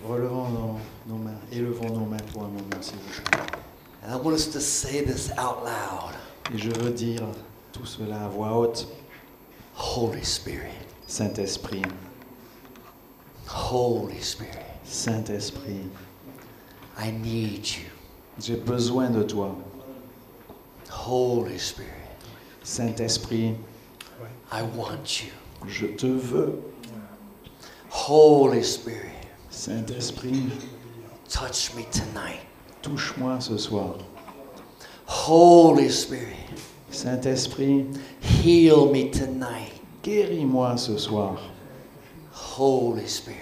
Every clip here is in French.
Relevons nos mains, élevons nos mains pour un moment, s'il vous plaît. And I want us to say this out loud. Et je veux dire tout cela à voix haute. Holy Spirit. Saint-Esprit, Holy Spirit. Saint-Esprit, I need you. j'ai besoin de toi. Holy Spirit. Saint-Esprit, I want you. je te veux. Holy Spirit. Saint-Esprit, Touch me tonight. touche-moi ce soir. Holy Spirit. Saint-Esprit, Heal me tonight. guéris-moi ce soir. Holy Spirit.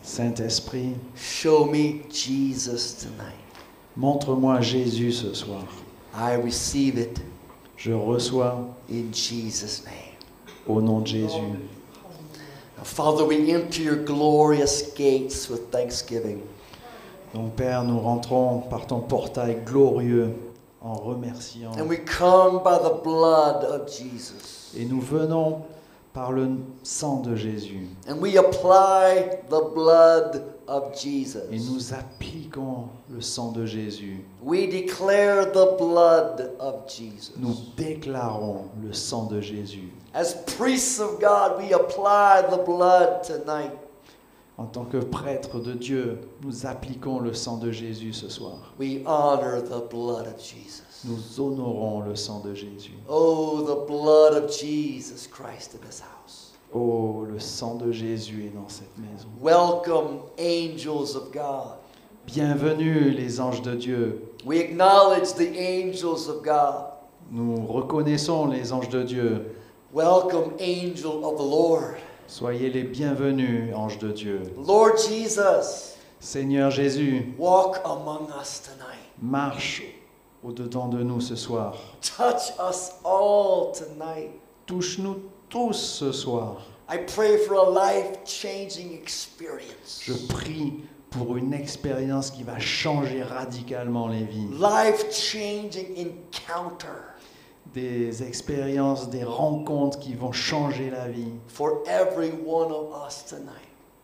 Saint-Esprit, Show me Jesus tonight. montre-moi Jésus ce soir. I receive it Je reçois in Jesus' name. au nom de Jésus. Now, Father, we enter your glorious gates with thanksgiving. Donc Père, nous rentrons par ton portail glorieux en remerciant. And we come by the blood of Jesus. Et nous venons par le sang de Jésus. And we apply the blood of Et Jesus. nous appliquons le sang de Jésus. We declare the blood of Jesus. Nous déclarons le sang de Jésus. As priests of God, we apply the blood tonight. En tant que prêtres de Dieu, nous appliquons le sang de Jésus ce soir. We honor the blood of Jesus. Nous honorons le sang de Jésus. Oh, the blood of Jesus Christ in this house. Oh, le sang de Jésus est dans cette maison. Welcome, angels of God. Bienvenue les anges de Dieu. We acknowledge the angels of God. Nous reconnaissons les anges de Dieu. Welcome, angel of the Lord. Soyez les bienvenus, anges de Dieu. Lord Jesus, Seigneur Jésus, walk among us tonight. marche au-dedans de nous ce soir. Touch us all tonight. Touche-nous tous ce soir. I pray for a life-changing experience. Je prie pour une expérience qui va changer radicalement les vies. Life-changing encounter Des expériences, des rencontres qui vont changer la vie for every one of us tonight.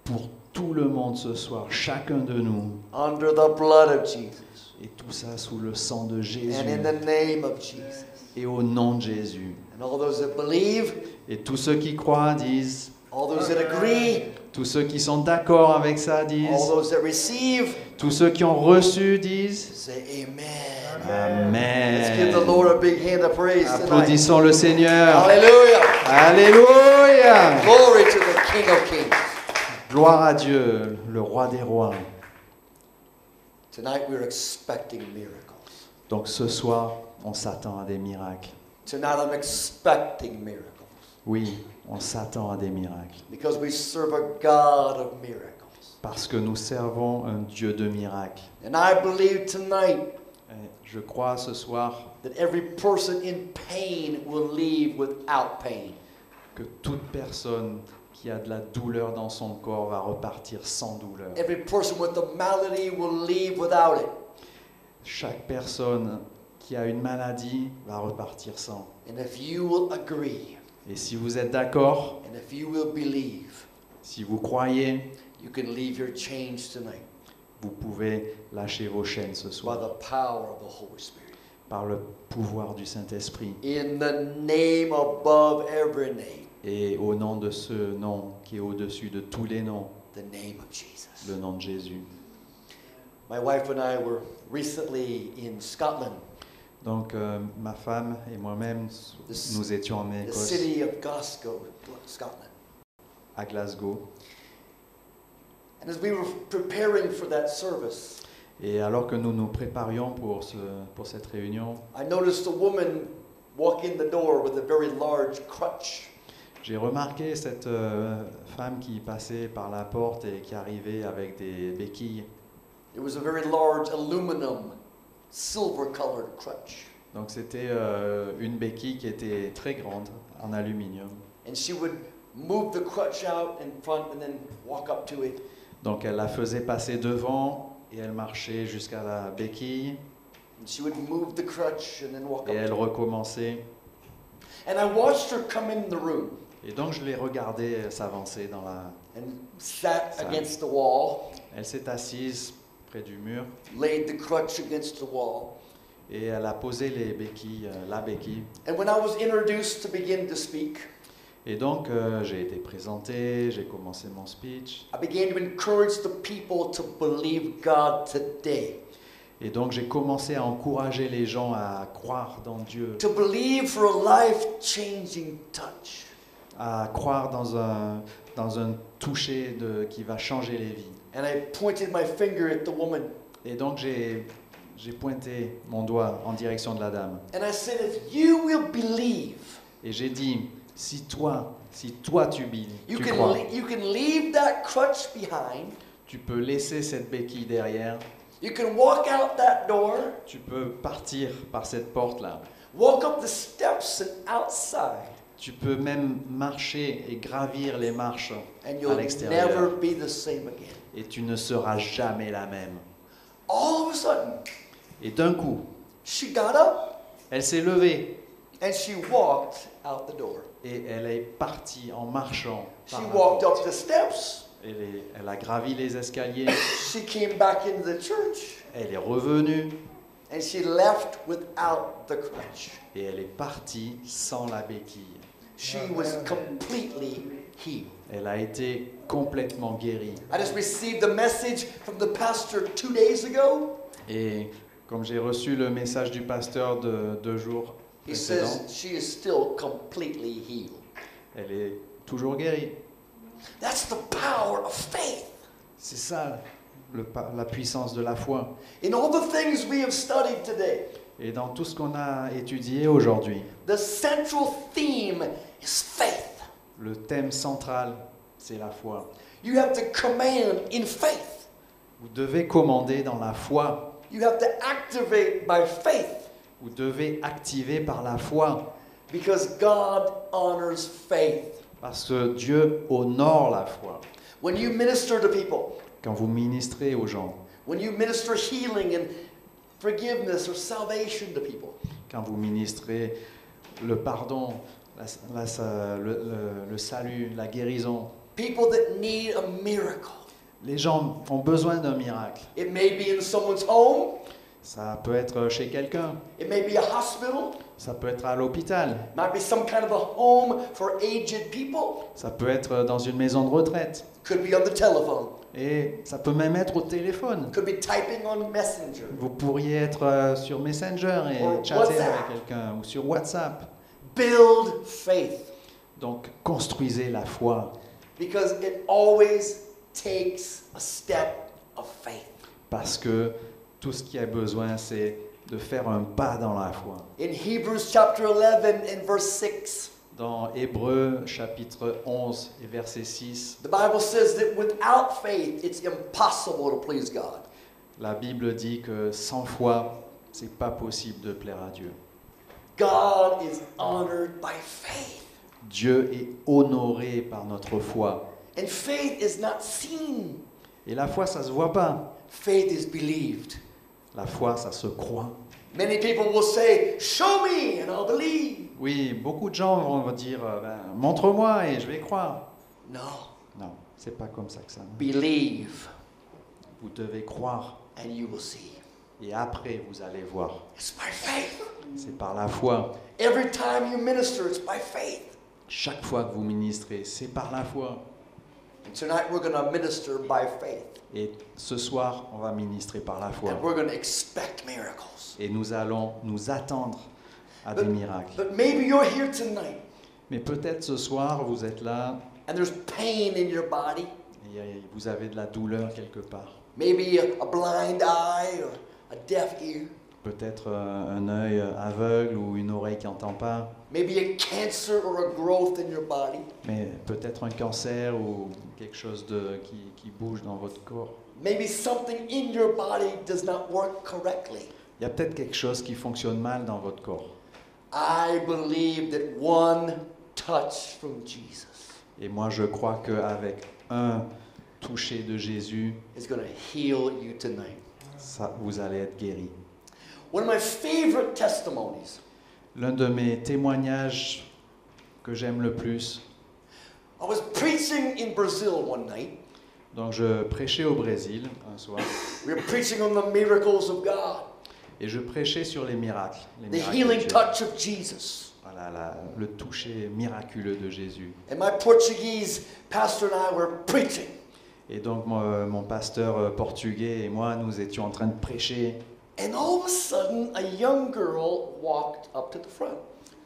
pour tout le monde ce soir, chacun de nous. Under the blood of Jesus. Et tout ça sous le sang de Jésus And in the name of Jesus. et au nom de Jésus. And all those that believe, Et tous ceux qui croient disent, all those that agree, tous ceux qui sont d'accord avec ça all disent, those that receive, tous ceux qui ont reçu disent, say amen. Amen. Let's give the Lord a big hand of praise tonight. Applaudissons le Seigneur. Hallelujah. Alléluia. Glory to the King of Kings. Gloire à Dieu, le roi des rois. Tonight we're expecting miracles. Donc ce soir, on s'attend à des miracles. Tonight I'm expecting miracles. Oui, on s'attend à des miracles. Because we serve a God of miracles. Parce que nous servons un Dieu de miracles. And I believe tonight Et je crois ce soir that every person in pain will leave without pain. que toute personne qui a de la douleur dans son corps va repartir sans douleur. Every person with a malady will leave without it. Chaque personne qui a une maladie va repartir sans. And if you will agree, Et si vous êtes d'accord, and if you will believe, si vous croyez, you can leave your chains tonight vous pouvez lâcher vos chaînes ce by soir the power of the Holy Spirit. par le pouvoir du Saint-Esprit In the name above every name, et au nom de ce nom qui est au-dessus de tous les noms, the name of Jesus. le nom de Jésus. My wife and I were recently in Scotland, Donc ma femme et moi-même, nous étions en the Écosse, city of Glasgow, Scotland. à Glasgow. And as we were preparing for that service, Et alors que nous nous préparions pour cette réunion, I noticed a woman walk in the door with a very large crutch. j'ai remarqué cette femme qui passait par la porte et qui arrivait avec des béquilles. It was a very large aluminum, silver-colored crutch. Donc c'était une béquille qui était très grande en aluminium. And she would move the crutch out in front and then walk up to it. Donc elle la faisait passer devant et elle marchait jusqu'à la béquille And she would move the crutch and then walk et up elle to it. recommençait. And I watched her come in the room Et donc je l'ai regardée s'avancer dans la... and sat Ça. against the wall, Elle s'est assise près du mur laid the crutch against the wall. et elle a posé les béquilles, la béquille. And when I was introduced to begin to speak, Et donc j'ai été présenté, j'ai commencé mon speech. I began to encourage the people to believe God today. Et donc j'ai commencé à encourager les gens à croire dans Dieu, To believe for a life-changing touch. à croire dans un toucher qui va changer les vies. And I pointed my finger at the woman. Et donc j'ai pointé mon doigt en direction de la dame. And I said, if you will believe, Et j'ai dit, si toi tu you crois, can leave that crutch behind. tu peux laisser cette béquille derrière, You can walk out that door, tu peux partir par cette porte-là. walk up the steps and outside, Tu peux même marcher et gravir les marches and à you'll l'extérieur. never be the same again. Et tu ne seras jamais la même. All of a sudden, Et d'un coup, she got up elle s'est levée and she walked out the door. et elle est partie en marchant. She par la walked porte. up the steps. Elle a gravi les escaliers, She came back into the church elle est revenue and she left without the crutch. et elle est partie sans la béquille. She was completely healed. Elle a été complètement guérie. I just received a message from the pastor 2 days ago. Et comme j'ai reçu le message du pasteur de 2 jours He précédents, says she is still completely healed. elle est toujours guérie. That's the power of faith. C'est ça la puissance de la foi. In all the things we have studied today, Et dans tout ce qu'on a étudié aujourd'hui, the central theme is faith. le thème central, c'est la foi. You have to command in faith. Vous devez commander dans la foi. You have to activate by faith Vous devez activer par la foi. because God honors faith. Parce que Dieu honore la foi. When you minister to people, Quand vous ministrez aux gens, when you minister healing and forgiveness or salvation to people, quand vous ministrez le pardon, le salut, la guérison, people that need a miracle. les gens ont besoin d'un miracle. It may be in someone's home, Ça peut être chez quelqu'un, it may be a hospital, ça peut être à l'hôpital, it might be some kind of a home for aged people, ça peut être dans une maison de retraite, could be on the telephone, et ça peut même être au téléphone. could be typing on Messenger. Vous pourriez être sur Messenger Or et chatter WhatsApp. avec quelqu'un, ou sur WhatsApp. Build faith Donc construisez la foi, because it always takes a step of faith. parce que tout ce qu'il y a besoin, c'est de faire un pas dans la foi. In Hebrews chapter 11 and verse 6, Dans Hébreux chapitre 11 et verset 6, the Bible says that without faith it's impossible to please God. la Bible dit que sans foi, c'est pas possible de plaire à Dieu. God is honored by faith. Dieu est honoré par notre foi. And faith is not seen. Et la foi, ça se voit pas. Faith is believed. La foi, ça se croit. Many people will say, "Show me and I'll believe." Oui, beaucoup de gens vont dire, montre-moi et je vais croire. No, Non, c'est pas comme ça que ça marche. believe Vous devez croire and you will see. et après vous allez voir. It's by faith. C'est par la foi. Every time you minister, it's by faith. Chaque fois que vous ministrez, c'est par la foi. And tonight we're going to minister by faith. Et ce soir, on va ministrer par la foi. And we're going to expect miracles. Et nous allons nous attendre à des miracles. But maybe you're here tonight Mais peut-être ce soir, vous êtes là and there's pain in your body. et vous avez de la douleur quelque part. Maybe a blind eye or a deaf ear. Peut-être un œil aveugle ou une oreille qui n'entend pas. Maybe a cancer or a growth in your body. Mais peut-être un cancer ou quelque chose qui bouge dans votre corps. Maybe something in your body does not work correctly. Il y a peut-être quelque chose qui fonctionne mal dans votre corps. I believe that one touch from Jesus Et moi, je crois qu'avec un toucher de Jésus, is going to heal you tonight. ça, vous allez être guéri. One of my favorite testimonies L'un de mes témoignages que j'aime le plus. I was preaching in Brazil one night. Donc je prêchais au Brésil un soir We were preaching on the miracles of God, et je prêchais sur les miracles. Les the miracles de healing Jésus. touch of Jesus. Voilà, le toucher miraculeux de Jésus. And my Portuguese pastor and I were preaching. Et donc mon pasteur portugais et moi, nous étions en train de prêcher. And all of a sudden, a young girl walked up to the front.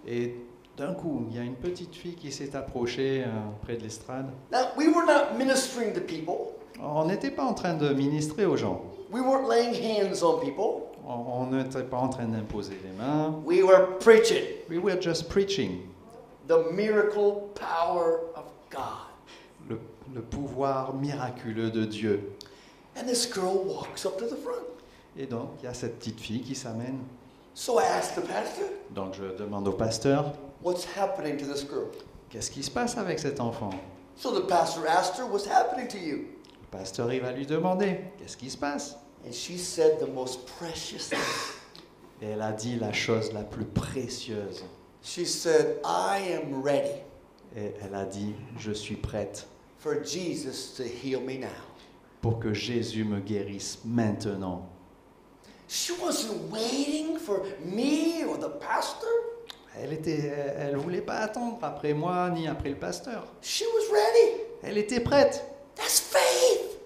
Et d'un coup, il y a une petite fille qui s'est approchée près de l'estrade. Now, we were not ministering to people. On n'était pas en train de ministrer aux gens. We weren't laying hands on people. On n'était pas en train d'imposer les mains. We were preaching We were just preaching. the miracle power of God. Le pouvoir miraculeux de Dieu. And this girl walks up to the front. Et donc, il y a cette petite fille qui s'amène. So I asked the pastor, Donc, je demande au pasteur, what's happening to this girl? qu'est-ce qui se passe avec cet enfant? So the pastor asked her, what's happening to you? Le pasteur, il va lui demander, qu'est-ce qui se passe? And she said the most precious thing. Et elle a dit la chose la plus précieuse. She said, I am ready Et elle a dit, je suis prête for Jesus to heal me now. pour que Jésus me guérisse maintenant. She wasn't waiting for me or the pastor. Elle voulait pas attendre après moi ni après le pasteur. She was ready. Elle était prête. That's faith.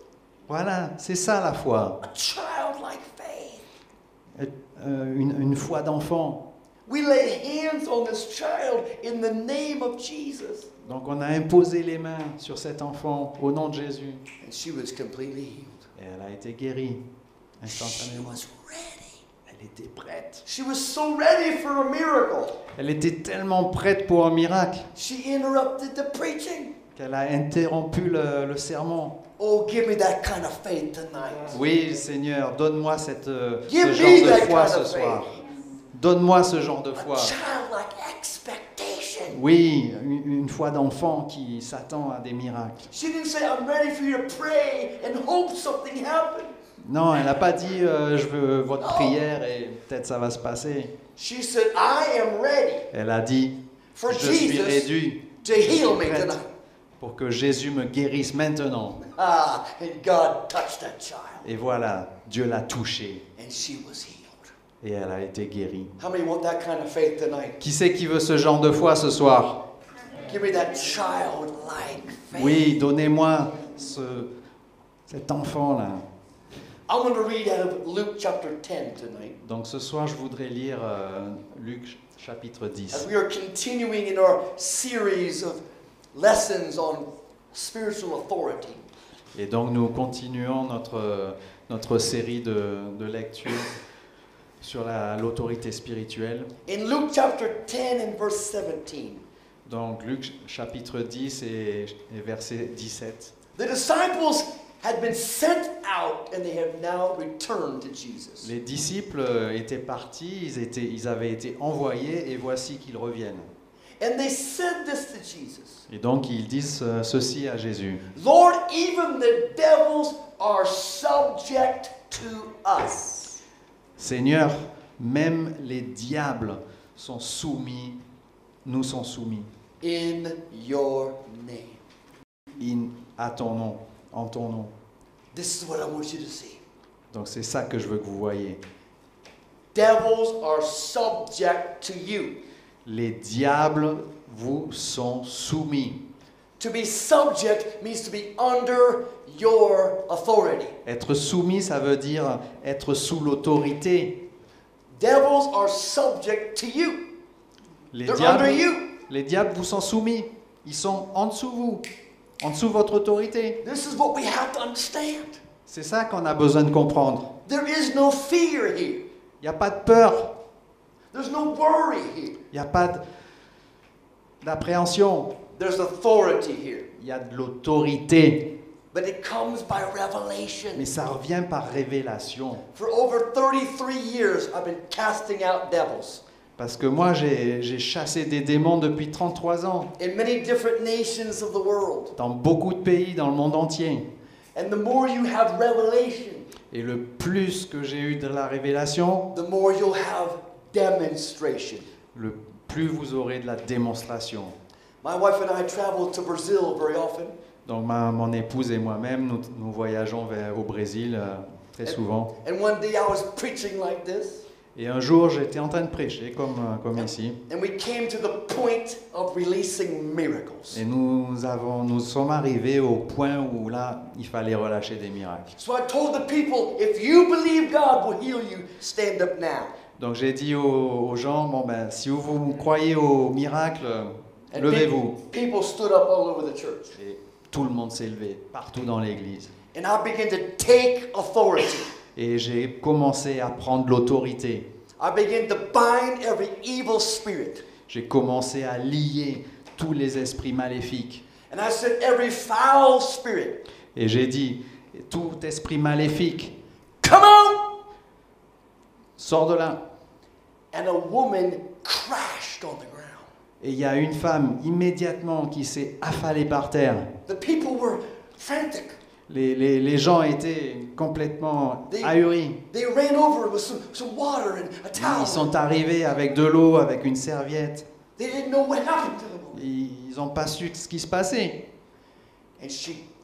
Voilà, c'est ça la foi. A childlike faith. Une foi d'enfant. We laid hands on this child in the name of Jesus. Donc on a imposé les mains sur cet enfant au nom de Jésus. And she was completely healed. Et elle a été guérie She instantanément. was ready. Elle était prête. She was so ready for a miracle. Elle était tellement prête pour un miracle She interrupted the preaching. qu'elle a interrompu le sermon. Oh, give me that kind of faith tonight. Oui, Seigneur, donne-moi ce Give genre me de that foi kind ce of soir. faith. Donne-moi ce genre de A foi. childlike expectation. Oui, une foi d'enfant qui s'attend à des miracles. She didn't say, I'm ready for you to pray and hope something happens. Non, elle n'a pas dit je veux votre prière et peut-être ça va se passer. She said, I am ready Elle a dit for je suis Jesus réduit to heal me prête tonight. pour que Jésus me guérisse maintenant. Ah, and God touched that child, Et voilà, Dieu l'a touchée and she was healed. et elle a été guérie. How many want that kind of faith tonight? Qui c'est qui veut ce genre de foi ce soir? Give me that childlike faith. Oui, donnez-moi cet enfant-là. I'm going to read out of Luke chapter 10 tonight. Donc ce soir, je voudrais lire Luc chapitre 10. As we are continuing in our series of lessons on spiritual authority. Et donc nous continuons notre série de lectures sur l'autorité spirituelle. In Luke chapter 10 and verse 17, Donc Luc chapitre 10 et verset 17. the disciples had been sent out and they have now returned to Jesus. Les disciples étaient partis, ils avaient été envoyés et voici qu'ils reviennent. And they said this to Jesus. Et donc ils disent ceci à Jésus. Lord, even the devils are subject to us. Seigneur, même les diables sont soumis, nous sont soumis In your name. à ton nom, en ton nom. This is what I want you to see. Donc c'est ça que je veux que vous voyez. Devils are subject to you. Les diables vous sont soumis. To be subject means to be under your authority. Être soumis, ça veut dire être sous l'autorité. Devils are subject to you. Les They're under diables, you. les diables vous sont soumis. Ils sont en dessous vous, en dessous de votre autorité. This is what we have to understand. C'est ça qu'on a besoin de comprendre. There is no fear here. Il n'y a pas de peur, There's no worry here. il n'y a pas d'appréhension. There's authority here. Il y a de l'autorité, But it comes by revelation. mais ça revient par révélation. For over 33 years, I've been casting out devils Parce que moi, j'ai chassé des démons depuis 33 ans, in many different nations of the world. dans beaucoup de pays, dans le monde entier. And the more you have revelation, Et le plus que j'ai eu de la révélation, the more you'll have demonstration. le plus vous aurez de la démonstration. My wife and I travel to Brazil very often. Donc mon épouse et moi-même, nous voyageons au Brésil très souvent. And one day I was preaching like this. Et un jour, j'étais en train de prêcher, comme ici. And we came to the point of releasing miracles. Et nous sommes arrivés au point où là, il fallait relâcher des miracles. So I told the people, if you believe God will heal you, stand up now. Donc j'ai dit aux gens, bon ben, si vous croyez au miracle, And levez-vous. people stood up all over the church. Et tout le monde s'est levé, partout dans l'église. And I began to take authority. Et j'ai commencé à prendre l'autorité. I began to bind every evil spirit. J'ai commencé à lier tous les esprits maléfiques. And I said, every foul spirit, Et j'ai dit, tout esprit maléfique, come out! sors de là. And a woman crashed on the ground. Et il y a une femme immédiatement qui s'est affalée par terre. The people were frantic. Les gens étaient complètement They- ahuris. They ran over with some water and a towel. Ils sont arrivés avec de l'eau, avec une serviette. They didn't know what happened to the woman. Ils n'ont pas su ce qui se passait. And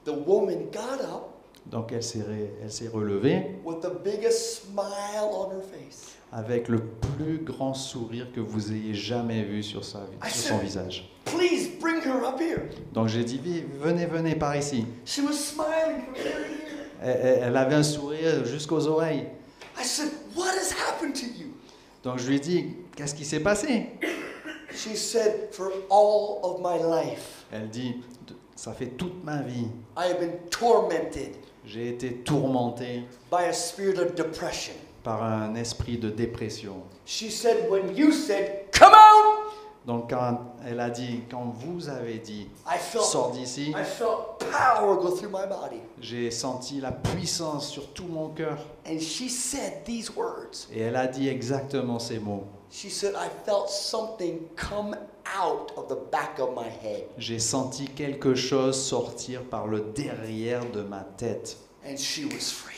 the woman got up Donc elle s'est relevée with the biggest smile on her face. avec le plus grand sourire que vous ayez jamais vu sur son visage. Please bring her up here. Donc j'ai dit, venez par ici. She was smiling from ear to ear. Elle avait un sourire jusqu'aux oreilles. I said, what has happened to you? Donc je lui ai dit, qu'est-ce qui s'est passé? She said, for all of my life, Elle dit, ça fait toute ma vie. I have been tormented J'ai été tourmenté by a spirit of depression. par un esprit de dépression. She said, when you said, come out, Donc quand elle a dit, quand vous avez dit, I sors d'ici, felt power go through my body. j'ai senti la puissance sur tout mon cœur. And she said these words. Et elle a dit exactement ces mots. She said, I felt something come out of the back of my head. J'ai senti quelque chose sortir par le derrière de ma tête. And she was free.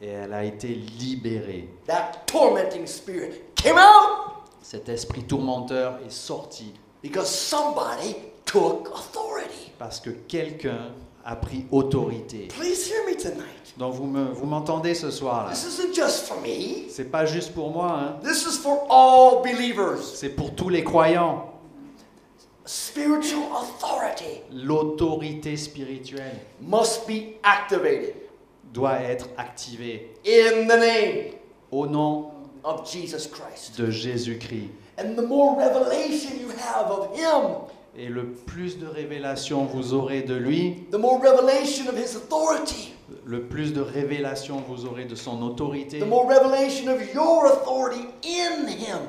Et elle a été libérée. That tormenting spirit came out Cet esprit tourmenteur est sorti because somebody took authority. parce que quelqu'un a pris autorité. Please hear me tonight. Donc vous m'entendez ce soir là. This isn't just for me. C'est pas juste pour moi, hein. This is for all believers. C'est pour tous les croyants. Spiritual authority L'autorité spirituelle must be activated doit être activée in the name au nom of Jesus Christ. de Jésus-Christ. And the more revelation you have of Him, Et le plus de révélations vous aurez de lui, the more revelation of His authority, le plus de révélations vous aurez de son autorité, the more revelation of your authority in Him,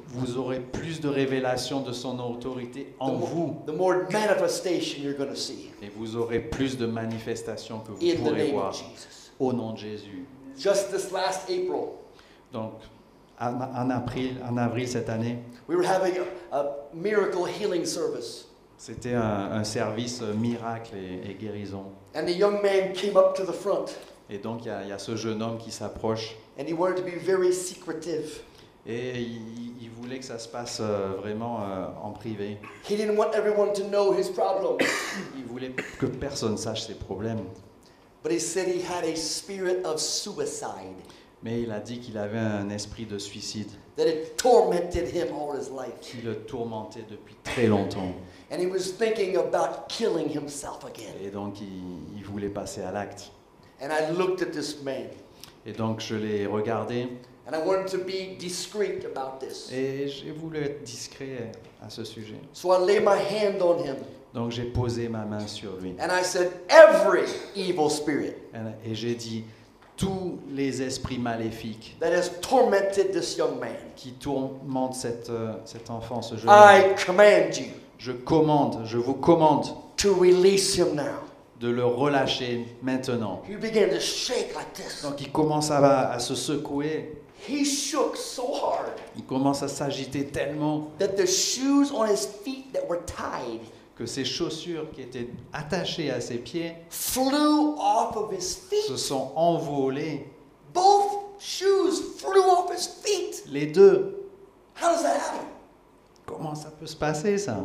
vous aurez plus de révélations de son autorité en vous. the more manifestation you're going to see Et vous aurez plus de manifestations que vous in the pourrez name voir of Jesus. au nom de Jésus. Just this last April, Donc, en avril cette année, we were having a miracle healing service. c'était un service miracle et guérison. And the young man came up to the front, Et donc, il y a ce jeune homme qui s'approche and he wanted to be very secretive. et il voulait que ça se passe vraiment en privé. He didn't want everyone to know his problem. Il voulait que personne sache ses problèmes. But he said he had a spirit of suicide Mais il a dit qu'il avait un esprit de suicide that had tormented him all his life. qui le tourmentait depuis très longtemps. And he was thinking about killing himself again. Et donc, il voulait passer à l'acte. And I looked at this man, Et donc, je l'ai regardé and I wanted to be discreet about this. et j'ai voulu être discret à ce sujet. So I lay my hand on him, Donc, j'ai posé ma main sur lui and I said, every evil spirit et j'ai dit, tous les esprits maléfiques that has tormented this young man, qui tourmentent cet enfant, ce jeune homme, I command you je vous commande to release him now. de le relâcher maintenant. He began to shake like this. Donc, il commence à se secouer, He shook so hard il commence à s'agiter tellement that the shoes on his feet that were tied que ses chaussures qui étaient attachées à ses pieds flew off of his feet. se sont envolées. Both shoes flew off his feet. Les deux. How does that happen? Comment ça peut se passer, ça?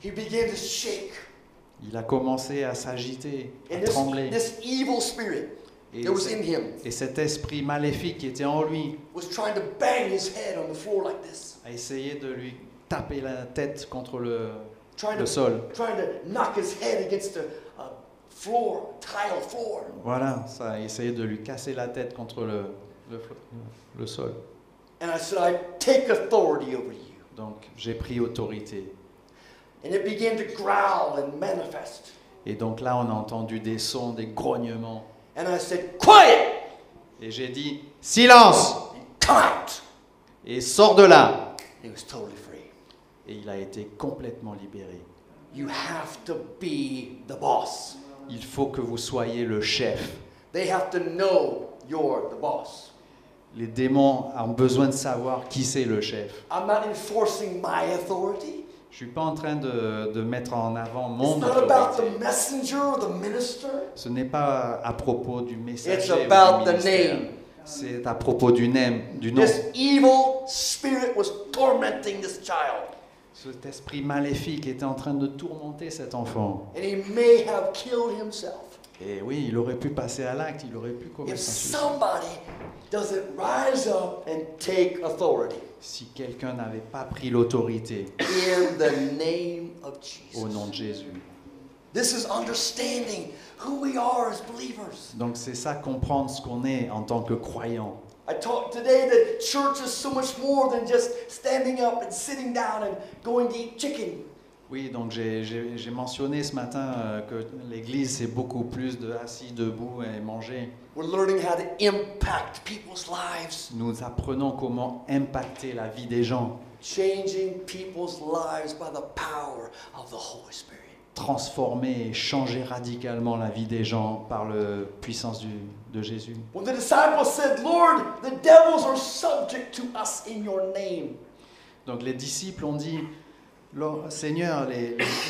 he began to shake. Il a commencé à s'agiter, à And trembler. this evil spirit Et, that was in him et cet esprit maléfique qui était en lui was trying to bang his head on the floor like this, a essayé de lui taper la tête contre le trying sol. to knock his head against the floor, tile floor. Voilà, ça a essayé de lui casser la tête contre le sol. And I said, I take authority over you. Donc j'ai pris autorité. And it began to growl and manifest. Et donc là, on a entendu des sons, des grognements. And I said, quiet! Et j'ai dit, silence! Come out! Et sors de là! He was totally free. Et il a été complètement libéré. You have to be the boss. Il faut que vous soyez le chef. They have to know you're the boss. Les démons ont besoin de savoir qui c'est le chef. I'm not enforcing my authority. Je ne suis pas en train de mettre en avant mon It's not about autorité. the messenger or the minister. Ce n'est pas à propos du messager It's ou du about the ministère. name. C'est à propos du nom. This evil spirit was tormenting this child. Cet esprit maléfique était en train de tourmenter cet enfant. And he may have killed himself. Et oui, il aurait pu passer à l'acte, il aurait pu If commettre un suicide. somebody doesn't rise up and take authority Si quelqu'un n'avait pas pris l'autorité in the name of au nom Jesus. de Jésus. This is understanding who we are as believers. Donc c'est ça, comprendre ce qu'on est en tant que croyant. I talked today that church is so much more than just standing up and sitting down and going to eat chicken. Oui, donc j'ai mentionné ce matin que l'Église, c'est beaucoup plus de assis, debout et manger. We're learning how to impact people's lives, Nous apprenons comment impacter la vie des gens, changing people's lives by the power of the Holy Spirit. transformer et changer radicalement la vie des gens par la puissance de Jésus. When the disciples said, Lord, the devils are subject to us in your name. Donc les disciples ont dit, Seigneur,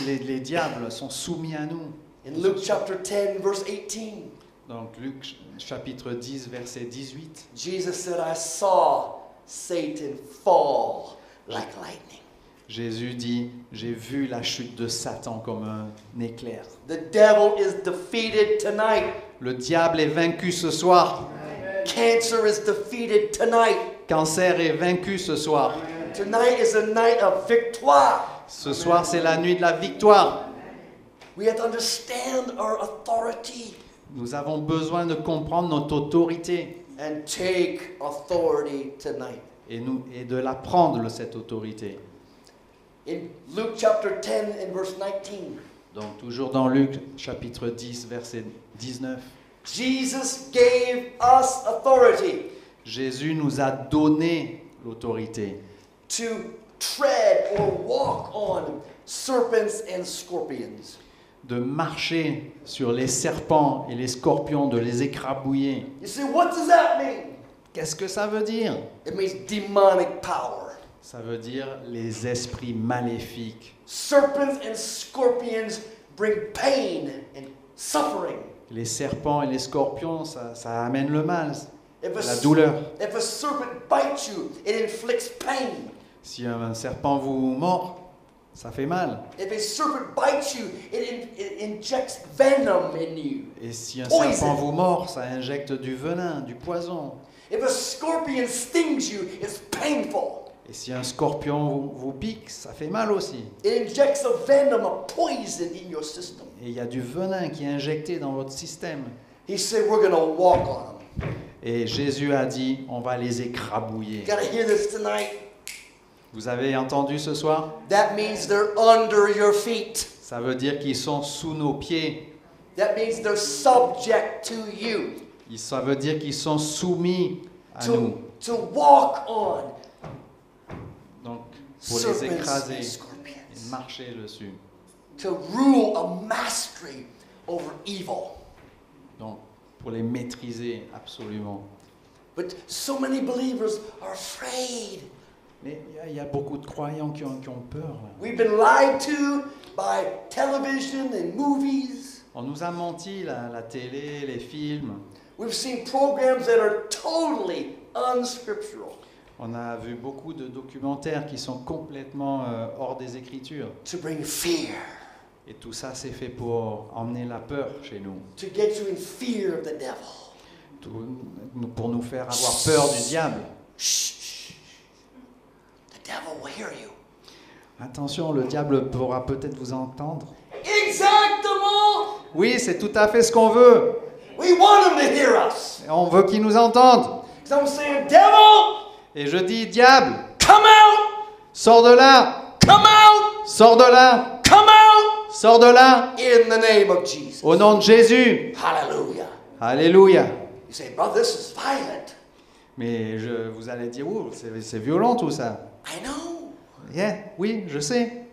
les diables sont soumis à nous. In Luke chapter 10, verse 18, Donc Luc chapitre 10, verset 18. Jesus said, I saw Satan fall like lightning. Jésus dit, j'ai vu la chute de Satan comme un éclair. The devil is defeated tonight. Le diable est vaincu ce soir. Cancer is defeated tonight. Cancer est vaincu ce soir. Tonight is a night of victoire. Ce soir, c'est la nuit de la victoire. We have to understand our authority Nous avons besoin de comprendre notre autorité and take authority tonight. et de la prendre, cette autorité. In Luke chapter 10 and verse 19, Donc toujours dans Luc chapitre 10, verset 19. Jesus gave us authority Jésus nous a donné l'autorité to tread or walk on serpents and scorpions. de marcher sur les serpents et les scorpions, de les écrabouiller. You say, what does that mean? Qu'est-ce que ça veut dire? It means demonic power. Ça veut dire les esprits maléfiques. Serpents and scorpions bring pain and suffering. Les serpents et les scorpions, ça amène le mal, If la douleur. if a serpent bites you, it inflicts pain. Si un serpent vous mord, ça fait mal. If a serpent bites you, it injects venom in you. Et si un Poison. serpent vous mord, ça injecte du venin, du poison. If a scorpion stings you, it's painful. Et si un scorpion vous pique, ça fait mal aussi. It injects a venom, a poison in your system. Et il y a du venin qui est injecté dans votre système. He said, we're going to walk on them. Et Jésus a dit, on va les écrabouiller. You got to hear this tonight. Vous avez entendu ce soir? That means they're under your feet. Ça veut dire qu'ils sont sous nos pieds. That means they're subject to you. Ça veut dire qu'ils sont soumis à nous. To walk on Donc, pour les serpents écraser and et scorpions. marcher dessus. To rule a mastery over evil. Donc, pour les maîtriser absolument. But so many believers are afraid. Mais il y a beaucoup de croyants qui ont peur. Là. We've been lied to by television and movies. On nous a menti, la télé, les films. We've seen programs that are totally unscriptural. On a vu beaucoup de documentaires qui sont complètement hors des Écritures. to bring fear, Et tout ça, c'est fait pour emmener la peur chez nous, to get you in fear of the devil. pour nous faire avoir peur du diable. Shh, shh. The devil will hear you. Attention, le diable pourra peut-être vous entendre. Exactement. Oui, c'est tout à fait ce qu'on veut. We want him to hear us. Et on veut qu'il nous entende. So I'm saying, devil, Et je dis, diable, come out, sors de là, come out, sors de là, come out, sors de là, in the name of Jesus. au nom de Jésus. Hallelujah. Alléluia. You say, brother, this is violent. Mais vous allez dire, oh, c'est violent tout ça. I know. Yeah, oui, je sais.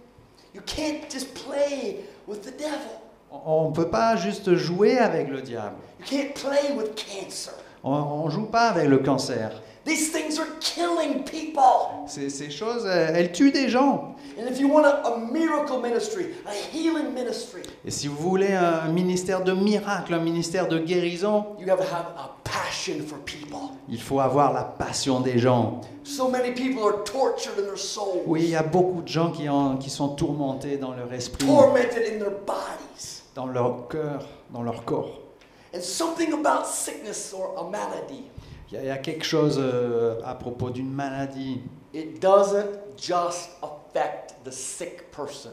You can't just play with the devil. On ne peut pas juste jouer avec le diable. You can't play with cancer. On ne joue pas avec le cancer. These things are killing people. Ces choses, elles tuent des gens. And if you want a miracle ministry, a healing ministry, Et si vous voulez un ministère de miracle, un ministère de guérison, you have to have a passion for people. il faut avoir la passion des gens. So many people are tortured in their souls, Oui, il y a beaucoup de gens qui sont tourmentés dans leur esprit, tormented in their bodies. dans leur cœur, dans leur corps. And something about sickness or a malady, Il y a quelque chose à propos d'une maladie. it doesn't just affect the sick person.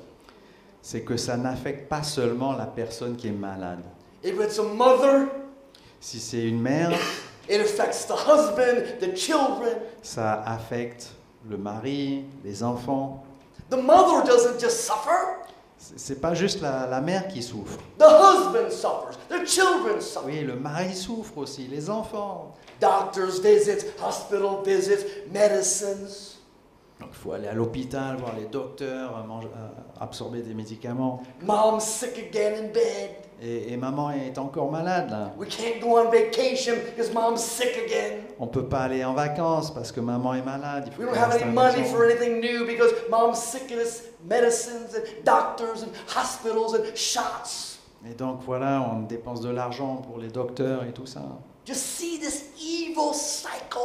C'est que ça n'affecte pas seulement la personne qui est malade. If it's a mother, Si c'est une mère, it affects the husband, the children. ça affecte le mari, les enfants. The mother doesn't just suffer, C'est pas juste la mère qui souffre. the husband suffers, the children suffer. Oui, le mari souffre aussi, les enfants. Doctor's visits, hospital visits, medicines. Donc il faut aller à l'hôpital, voir les docteurs, absorber des médicaments. Mom's sick again in bed. Et maman est encore malade là. We can't go on vacation because mom's sick again. On peut pas aller en vacances parce que maman est malade. Il faut We don't qu'elle have reste any à la money maison. for anything new because mom's sick and it's medicines and doctors and hospitals and shots. Et donc voilà, on dépense de l'argent pour les docteurs et tout ça. Just see this evil cycle.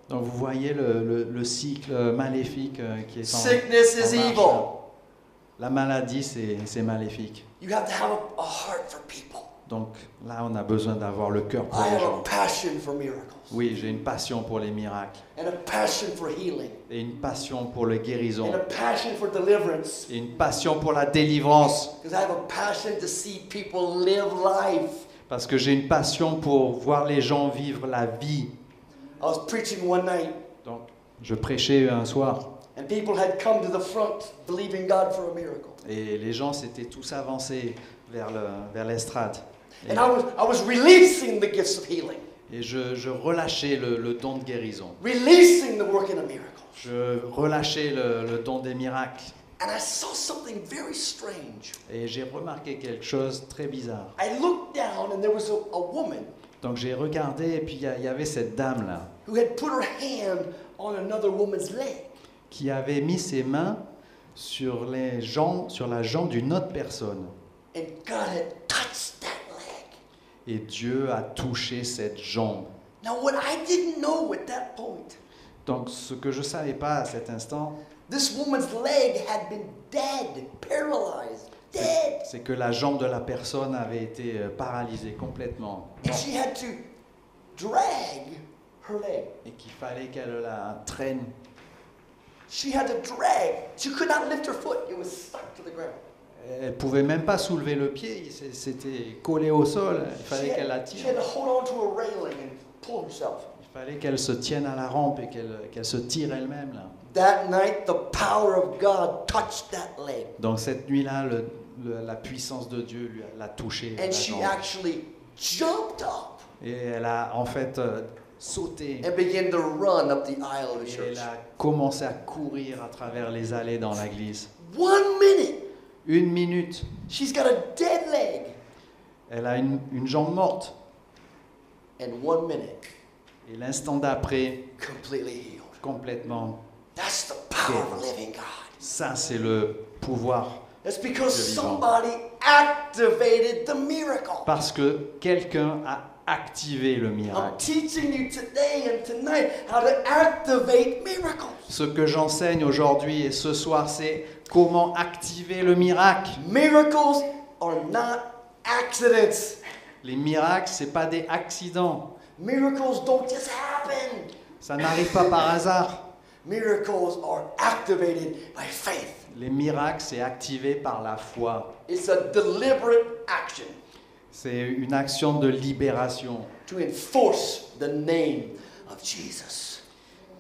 Donc vous voyez le cycle maléfique qui est Sickness is en marche, evil. là. La maladie, c'est maléfique. You have to have a heart for people. Donc là, on a besoin d'avoir le cœur pour I les have a gens. passion for miracles Oui, j'ai une passion pour les miracles and a passion for healing et une passion pour la guérison and a passion for deliverance et une passion pour la délivrance because I have a passion to see people live life. parce que j'ai une passion pour voir les gens vivre la vie. I was preaching one night Donc, je prêchais un soir and people had come to the front believing God for a miracle. et les gens s'étaient tous avancés vers l'estrade. And I was releasing the gifts of healing, Et je relâchais le don de guérison. releasing the working of miracles. Je relâchais le don des miracles. And I saw something very strange. Et j'ai remarqué quelque chose de très bizarre. I looked down and there was a woman Donc j'ai regardé et puis il y avait cette dame-là who had put her hand on another woman's leg. qui avait mis ses mains sur la jambe d'une autre personne. And God had touched that leg. Et Dieu a touché cette jambe. Now, what I didn't know at that point, Donc ce que je ne savais pas à cet instant, this woman's leg had been dead, paralyzed, dead. c'est que la jambe de la personne avait été paralysée complètement. And she had to drag her leg. Et qu'il fallait qu'elle la traîne. She had to drag. She could not lift her foot. It was stuck to the ground. Elle ne pouvait même pas soulever le pied, c'était collé au sol. Il fallait qu'elle la She tire. had to hold on to a railing and pull herself. Il fallait qu'elle se tienne à la rampe et qu'elle se tire elle-même. Là. That night, the power of God touched that leg. Donc cette nuit-là, la puissance de Dieu l'a touchée. And la she jambe. actually jumped up Et elle a en fait sauté. and began to run up the aisle of the Et church. elle a commencé à courir à travers les allées dans l'église. 1 minute, 1 minute, she's got a dead leg. elle a une jambe morte. And 1 minute, Et l'instant d'après, completely healed. complètement. That's the power of a living God. Ça, c'est le pouvoir. That's because Dieu vivant. somebody activated the miracle. Parce que quelqu'un a activer le I'm miracle. teaching you today and tonight how to activate miracles. Ce que j'enseigne aujourd'hui et ce soir, c'est comment activer le miracle. Miracles are not accidents. Les miracles, c'est pas des accidents. Miracles don't just happen. Ça n'arrive pas par hasard. Miracles are activated by faith. Les miracles, c'est activé par la foi. It's a deliberate action C'est une action de libération to enforce the name of Jesus.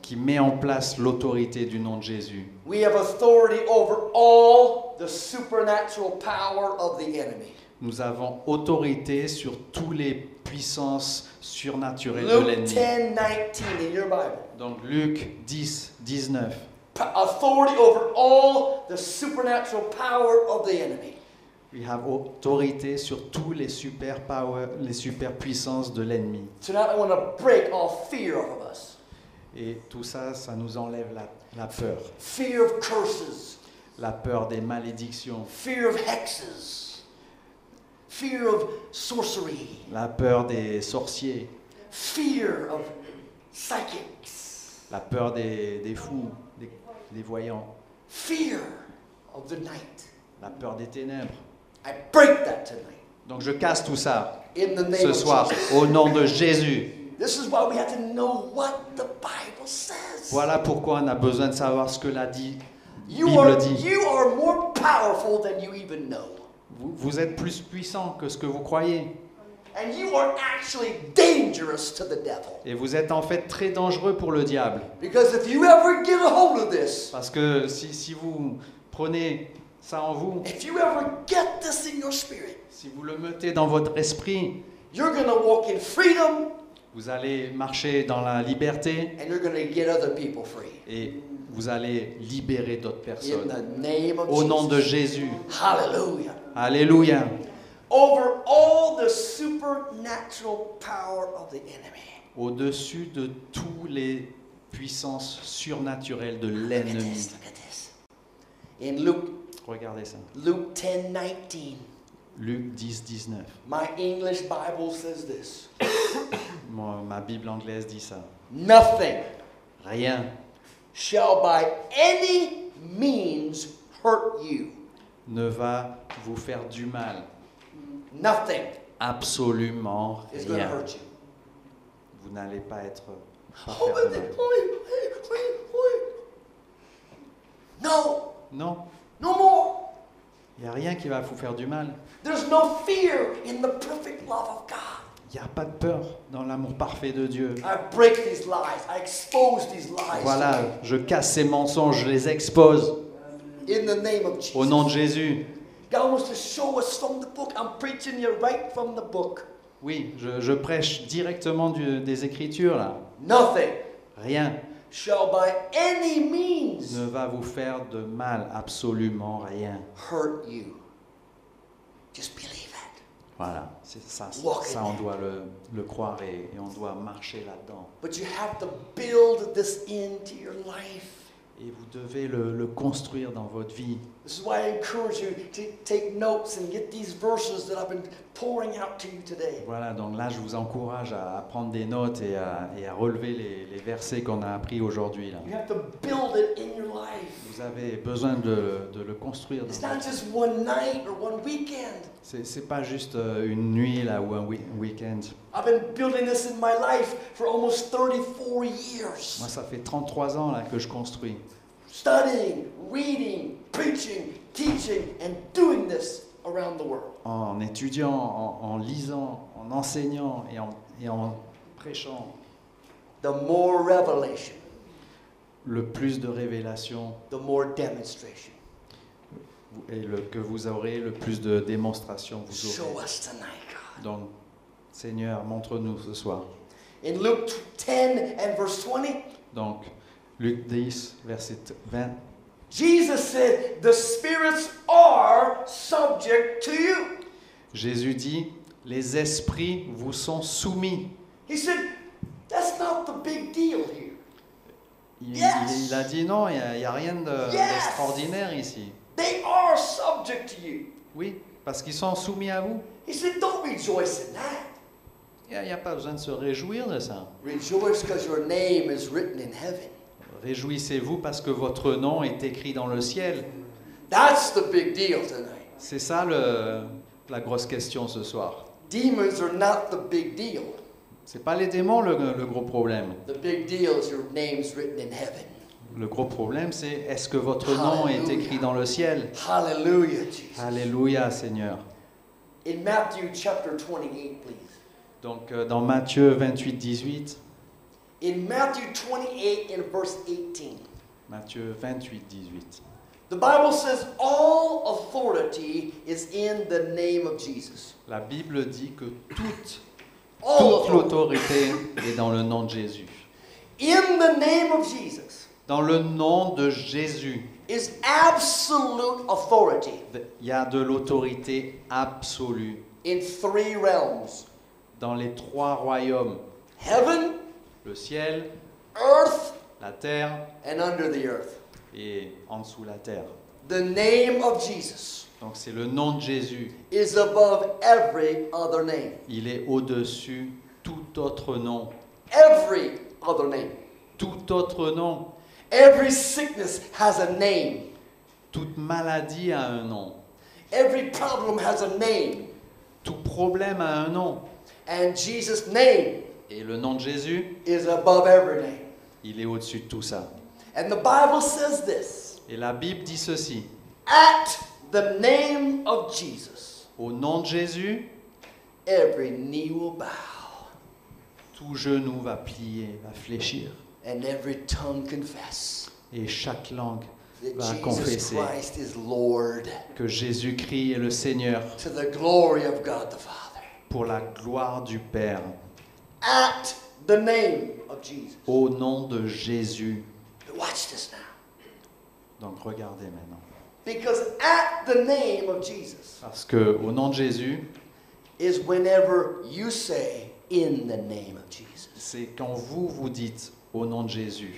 qui met en place l'autorité du nom de Jésus. We have authority over all the supernatural power of the enemy. Nous avons autorité sur toutes les puissances surnaturelles de Luke l'ennemi. 10:19 in your Bible. Donc Luc 10, 19. Authority over all the supernatural power of the enemy. We have autorité sur tous les super puissances de l'ennemi. Tonight I want to break all fear off of us. Et tout ça, ça nous enlève la peur. Fear of curses, La peur des malédictions, fear of hexes, fear of sorcery, la peur des sorciers, fear of psychics, la peur des fous, des voyants, fear of the night. la peur des ténèbres. I break that tonight Donc je casse tout ça in the name ce of soir Jesus. au nom de Jésus. This is why we have to know what the Bible says. Voilà pourquoi on a besoin de savoir ce que la You Bible are, dit. you are more powerful than you even know. Vous êtes plus puissant que ce que vous croyez. And you are actually dangerous to the devil. Et vous êtes en fait très dangereux pour le diable. Because if you ever get a hold of this, Parce que si vous prenez ça en vous, if you ever get this in your spirit, si vous le mettez dans votre esprit, you're going to walk in freedom vous allez marcher dans la liberté and you're going to get other people free. et vous allez libérer d'autres In personnes. the name of Au nom de Jesus. Jésus. Hallelujah. Alléluia. Over all the supernatural power of the enemy. Au-dessus de toutes les puissances surnaturelles de Look at l'ennemi. this, look at this. In Regardez ça. Luke 10:19, Luc 10, 19. my English Bible says this. Ma Bible anglaise dit ça. Nothing Rien shall by any means hurt you. ne va vous faire du mal. Nothing Absolument is going to rien. hurt you. Vous n'allez pas être... pas Oh, faire de but mal. no, Non, no more. il n'y a rien qui va vous faire du mal. There's no fear in the perfect love of God. Il n'y a pas de peur dans l'amour parfait de Dieu. I break these lies. I expose these lies. Voilà, je casse ces mensonges, je les expose In the name of Jesus. au nom de Jésus. God wants to show us from the book. I'm preaching you right from the book. Oui, je prêche directement des Écritures là. Nothing Rien shall by any means ne va vous faire de mal, absolument rien. hurt you. Just believe it. Voilà, c'est ça, Walk ça in on doit le croire et on doit marcher là-dedans. But you have to build this into your life. Et vous devez le construire dans votre vie. This is why I encourage you to take notes and get these verses that I've been pouring out to you today. Voilà, donc là je vous encourage à prendre des notes et à relever les versets qu'on a appris aujourd'hui. Là. You have to build it in your life. Vous avez besoin de le construire. It's Dans not votre vie. just one night or one weekend. C'est pas juste une nuit là ou un week-end. I've been building this in my life for almost 34 years. Moi ça fait 33 ans là que je construis. Studying, reading, preaching, teaching, and doing this around the world. En étudiant, en lisant, en enseignant et en prêchant. The more revelation, Le plus de révélations the more demonstration. et que vous aurez, le plus de démonstrations vous Show aurez. us tonight, God. Donc, Seigneur, montre-nous ce soir. In Luke 10 and verse 20, Donc, Luc 10, verset 20. Jesus said, the spirits are subject to you. Jésus dit, les esprits vous sont soumis. He said, that's not the big deal here. Il a dit non, il n'y a rien Yes. d'extraordinaire ici. They are subject to you. Oui, parce qu'ils sont soumis à vous. He said, don't rejoice in that. Il n'y a pas besoin de se réjouir de ça. Rejoice because your name is written in heaven. Réjouissez-vous parce que votre nom est écrit dans le ciel. That's the big deal tonight. C'est ça la grosse question ce soir. Demons are not the big deal. C'est pas les démons le gros problème. The big deal is your name's written in heaven. Le gros problème, c'est est-ce que votre nom est écrit dans le ciel? Hallelujah, Jesus. Alléluia, Seigneur. In Matthew chapter 28, please. Donc, dans Matthieu 28, 18. In Matthew 28 in verse 18. Matthieu 28, 18. The Bible says all authority is in the name of Jesus. La Bible dit que toute All authority. l'autorité est dans le nom de Jésus. In the name of Jesus Dans le nom de Jésus, is absolute authority il y a de l'autorité absolue in three realms: dans les trois royaumes, heaven, le ciel, earth, la terre and under the earth. et en dessous la terre. The name of Jesus Donc c'est le nom de Jésus. is above every other name. Il est au-dessus tout autre nom. Every other name. Tout autre nom. Every sickness has a name. Toute maladie a un nom. Every problem has a name. Tout problème a un nom. And Jesus' name Et le nom de Jésus, is above every name. il est au-dessus de tout ça. And the Bible says this: Et la Bible dit ceci. at the name of Jesus, Au nom de Jésus, every knee will bow, tout genou va plier, va fléchir. and every tongue confess Et chaque langue that va Jesus confesser Christ is Lord, que Jésus-Christ est le Seigneur to the glory of God the Father. pour la gloire du Père. At the name of Jesus. Au nom de Jésus. Watch this now. Donc regardez maintenant. Because at the name of Jesus Parce que au nom de Jésus, is whenever you say in the name of Jesus. c'est quand vous dites au nom de Jésus.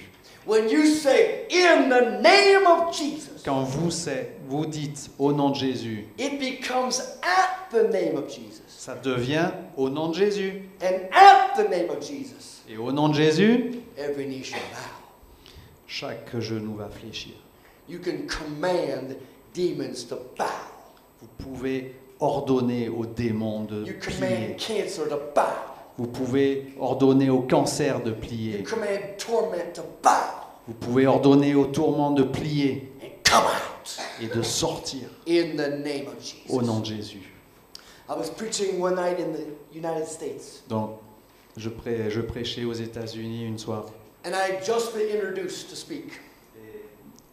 When you say in the name of Jesus, Quand vous dites au nom de Jésus, it becomes at the name of Jesus. ça devient au nom de Jésus. And at the name of Jesus, Et au nom de Jésus, every knee shall bow. chaque genou va fléchir. You can command demons to bow. Vous pouvez ordonner aux démons de You plier. command cancer to bow. Vous pouvez ordonner au cancer de You plier. command torment to bow Vous pouvez ordonner au tourment de plier and come out et de sortir in the name of Jesus. au nom de Jésus. I was preaching one night in the United States, Donc, je prêchais aux États-Unis une soirée. and I had just been introduced to speak.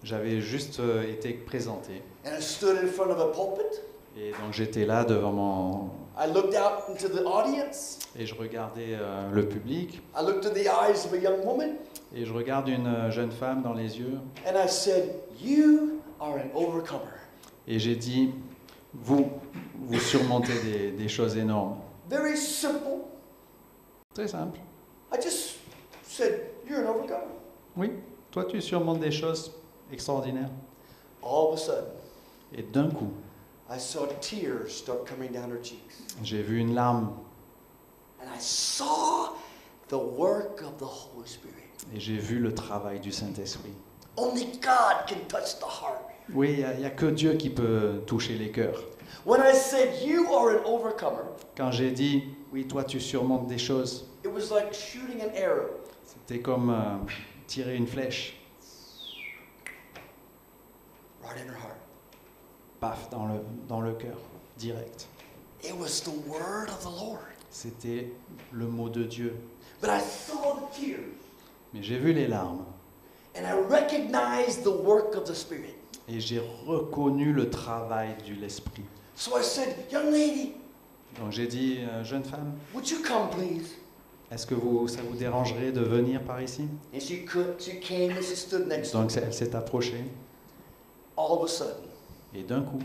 J'avais juste été présenté. And I stood in front of a pulpit. Et donc j'étais là devant mon... I looked out into the audience. Et je regardais le public. I looked in the eyes of a young woman, Et je regarde une jeune femme dans les yeux. and I said, "You are an overcomer." Et j'ai dit, vous surmontez des choses énormes. Very simple. Très simple. I just said, "You're an overcomer." Oui, toi tu surmontes des choses extraordinaires. All of a sudden, Et d'un coup, I saw tears start coming down her cheeks. j'ai vu une larme. And I saw the work of the Holy Spirit. Et j'ai vu le travail du Saint-Esprit. Only God can touch the heart. Oui, il n'y a que Dieu qui peut toucher les cœurs. When I said, "You are an overcomer," Quand j'ai dit, oui, toi tu surmontes des choses, it was like shooting an arrow. c'était comme tirer une flèche, Right in her heart. paf, dans le cœur, direct. It was the word of the Lord. C'était le mot de Dieu. But I saw the tears, Mais j'ai vu les larmes and I recognized the work of the Spirit. et j'ai reconnu le travail de l'Esprit. So I said, "Young lady, Donc j'ai dit, jeune femme, would you come, please?" est-ce que ça vous dérangerait de venir par ici? And she came and she stood next to me. Donc elle s'est approchée All of a sudden, et d'un coup,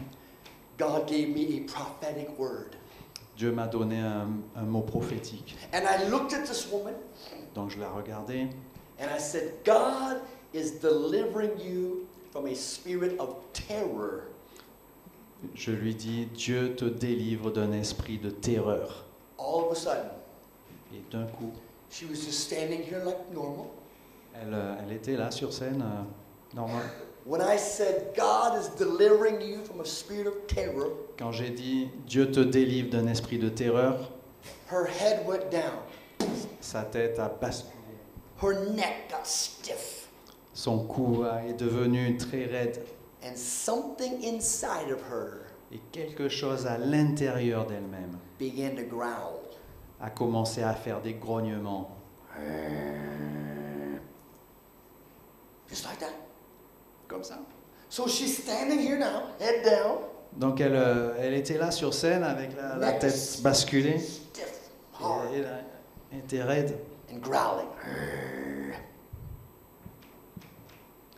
God gave me a prophetic word. Dieu m'a donné un mot prophétique. And I looked at this woman Donc je la regardais and I said, "God is delivering you from a spirit of terror." Je lui dis, Dieu te délivre d'un esprit de terreur. All of a sudden, Et d'un coup, she was just standing here like normal. elle était là sur scène, normal. When I said God is delivering you from a spirit of terror, Quand j'ai dit Dieu te délivre d'un esprit de terreur, her head went down. sa tête a basculé. Her neck got stiff. Son cou est devenu très raide. And something inside of her Et quelque chose à l'intérieur d'elle-même began to growl. a commencé à faire des grognements. Just like that. Comme ça. So she's standing here now, head down. Donc elle était là sur scène avec la tête basculée. Stiff, hard, Et elle était raide. and growling.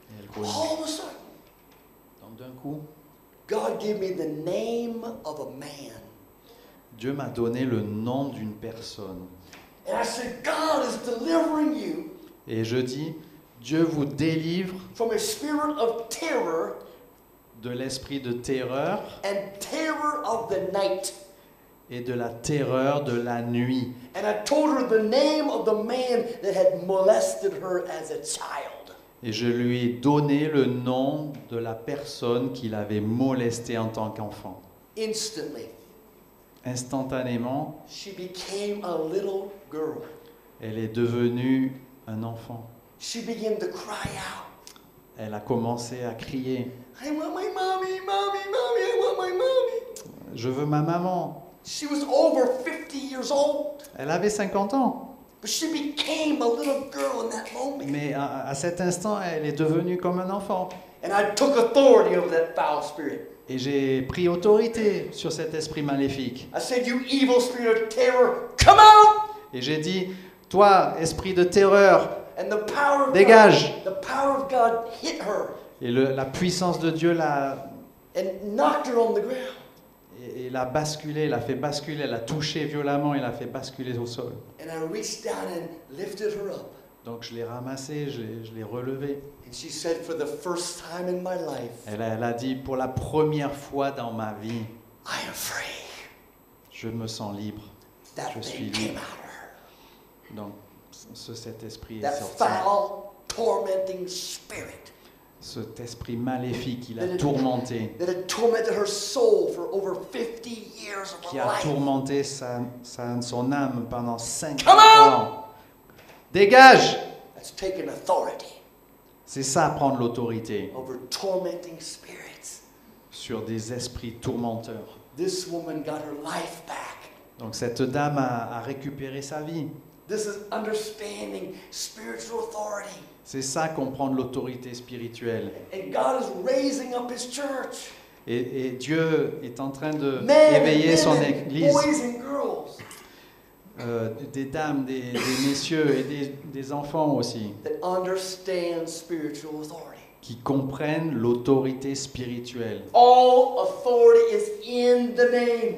Et elle grognait. All of a sudden, Donc d'un coup, God gave me the name of a man. Dieu m'a donné le nom d'une personne. And I said, God is delivering you Et je dis, Dieu vous délivre from a spirit of terror de l'esprit de terreur and terror of the night. et de la terreur de la nuit. And I told her the name of the man that had molested her as a child. Et je lui ai donné le nom de la personne qui l'avait molesté en tant qu'enfant. Instantly, Instantanément, she became a little girl. elle est devenue un enfant. She began to cry out. Elle a commencé à crier, I want my mommy, mommy, mommy, I want my mommy. « Je veux ma maman !» She was over 50 years old, Elle avait 50 ans, but she became a little girl in that moment. mais à cet instant, elle est devenue comme un enfant. And I took authority over that foul spirit. Et j'ai pris autorité sur cet esprit maléfique. I said, you evil spirit of terror, come out! Et j'ai dit, toi, esprit de terreur, And the power of dégage! God, the power of God hit her Et la puissance de Dieu l'a and knocked her on the ground. et l'a basculé, l'a fait basculer, l'a touché violemment et l'a fait basculer au sol. And I reached down and lifted her up. Donc je l'ai ramassé, je l'ai relevé. And she said, for the first time in my life, Elle a dit, pour la première fois dans ma vie, I am free. je me sens libre. That Je suis thing came libre. out of her. Donc cet esprit est That sorti. foul, tormenting spirit Cet esprit maléfique qui l'a tourmenté, that had tormented her soul for over 50 years of qui her a life. tourmenté son âme pendant 50 Come out! ans. Dégage! That's taken authority C'est ça, prendre l'autorité over tormenting spirits. sur des esprits tourmenteurs. This woman got her life back. Donc cette dame a récupéré sa vie. This is understanding spiritual authority. C'est ça, comprendre l'autorité spirituelle. And God is raising up His church. Et Dieu est en train de Men éveiller and son women, église. boys and girls Des dames, des messieurs et des enfants aussi, that understand spiritual authority. qui comprennent l'autorité spirituelle. All authority is in the name.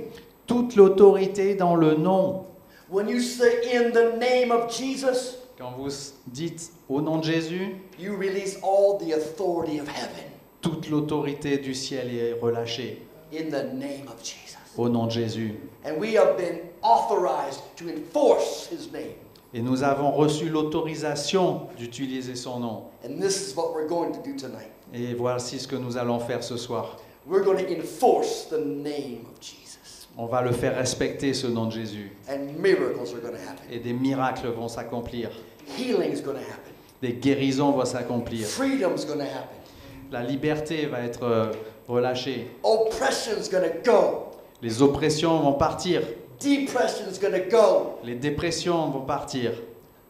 Toute l'autorité dans le nom. When you say in the name of Jesus, Quand vous dites au nom de Jésus, you release all the authority of heaven toute l'autorité du ciel est relâchée. in the name of Jesus. Au nom de Jésus. And we have been authorized to enforce His name. Et nous avons reçu l'autorisation d'utiliser son nom. And this is what we're going to do tonight. Et voici ce que nous allons faire ce soir. We're going to enforce the name of Jesus. On va le faire respecter, ce nom de Jésus. And miracles are going to happen. Et des miracles vont s'accomplir. Healing is going to happen. Des guérisons vont s'accomplir. Freedom is going to happen. La liberté va être relâchée. Oppression is going to go. Les oppressions vont partir. Depression is going to go. Les dépressions vont partir.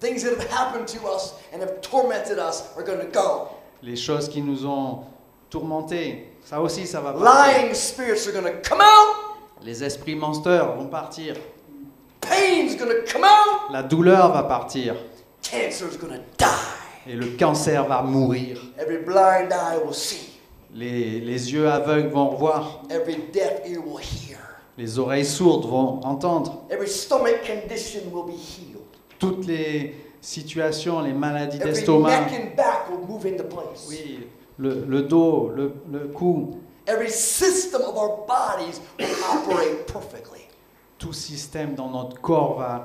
Things that have happened to us and have tormented us are going to go. Les choses qui nous ont tourmentés, ça aussi, ça va partir. Lying spirits are going to come out. Les esprits menteurs vont partir. Pain is going to come out. La douleur va partir. Cancer is going to die. Et le cancer va mourir. Every blind eye will see. Les yeux aveugles vont voir. Every deaf ear will hear. Les oreilles sourdes vont entendre. Every stomach condition will be healed. Toutes les situations, les maladies Every d'estomac, neck and back will move into place. oui, le dos, le cou, Every system of our bodies will operate perfectly. tout système dans notre corps va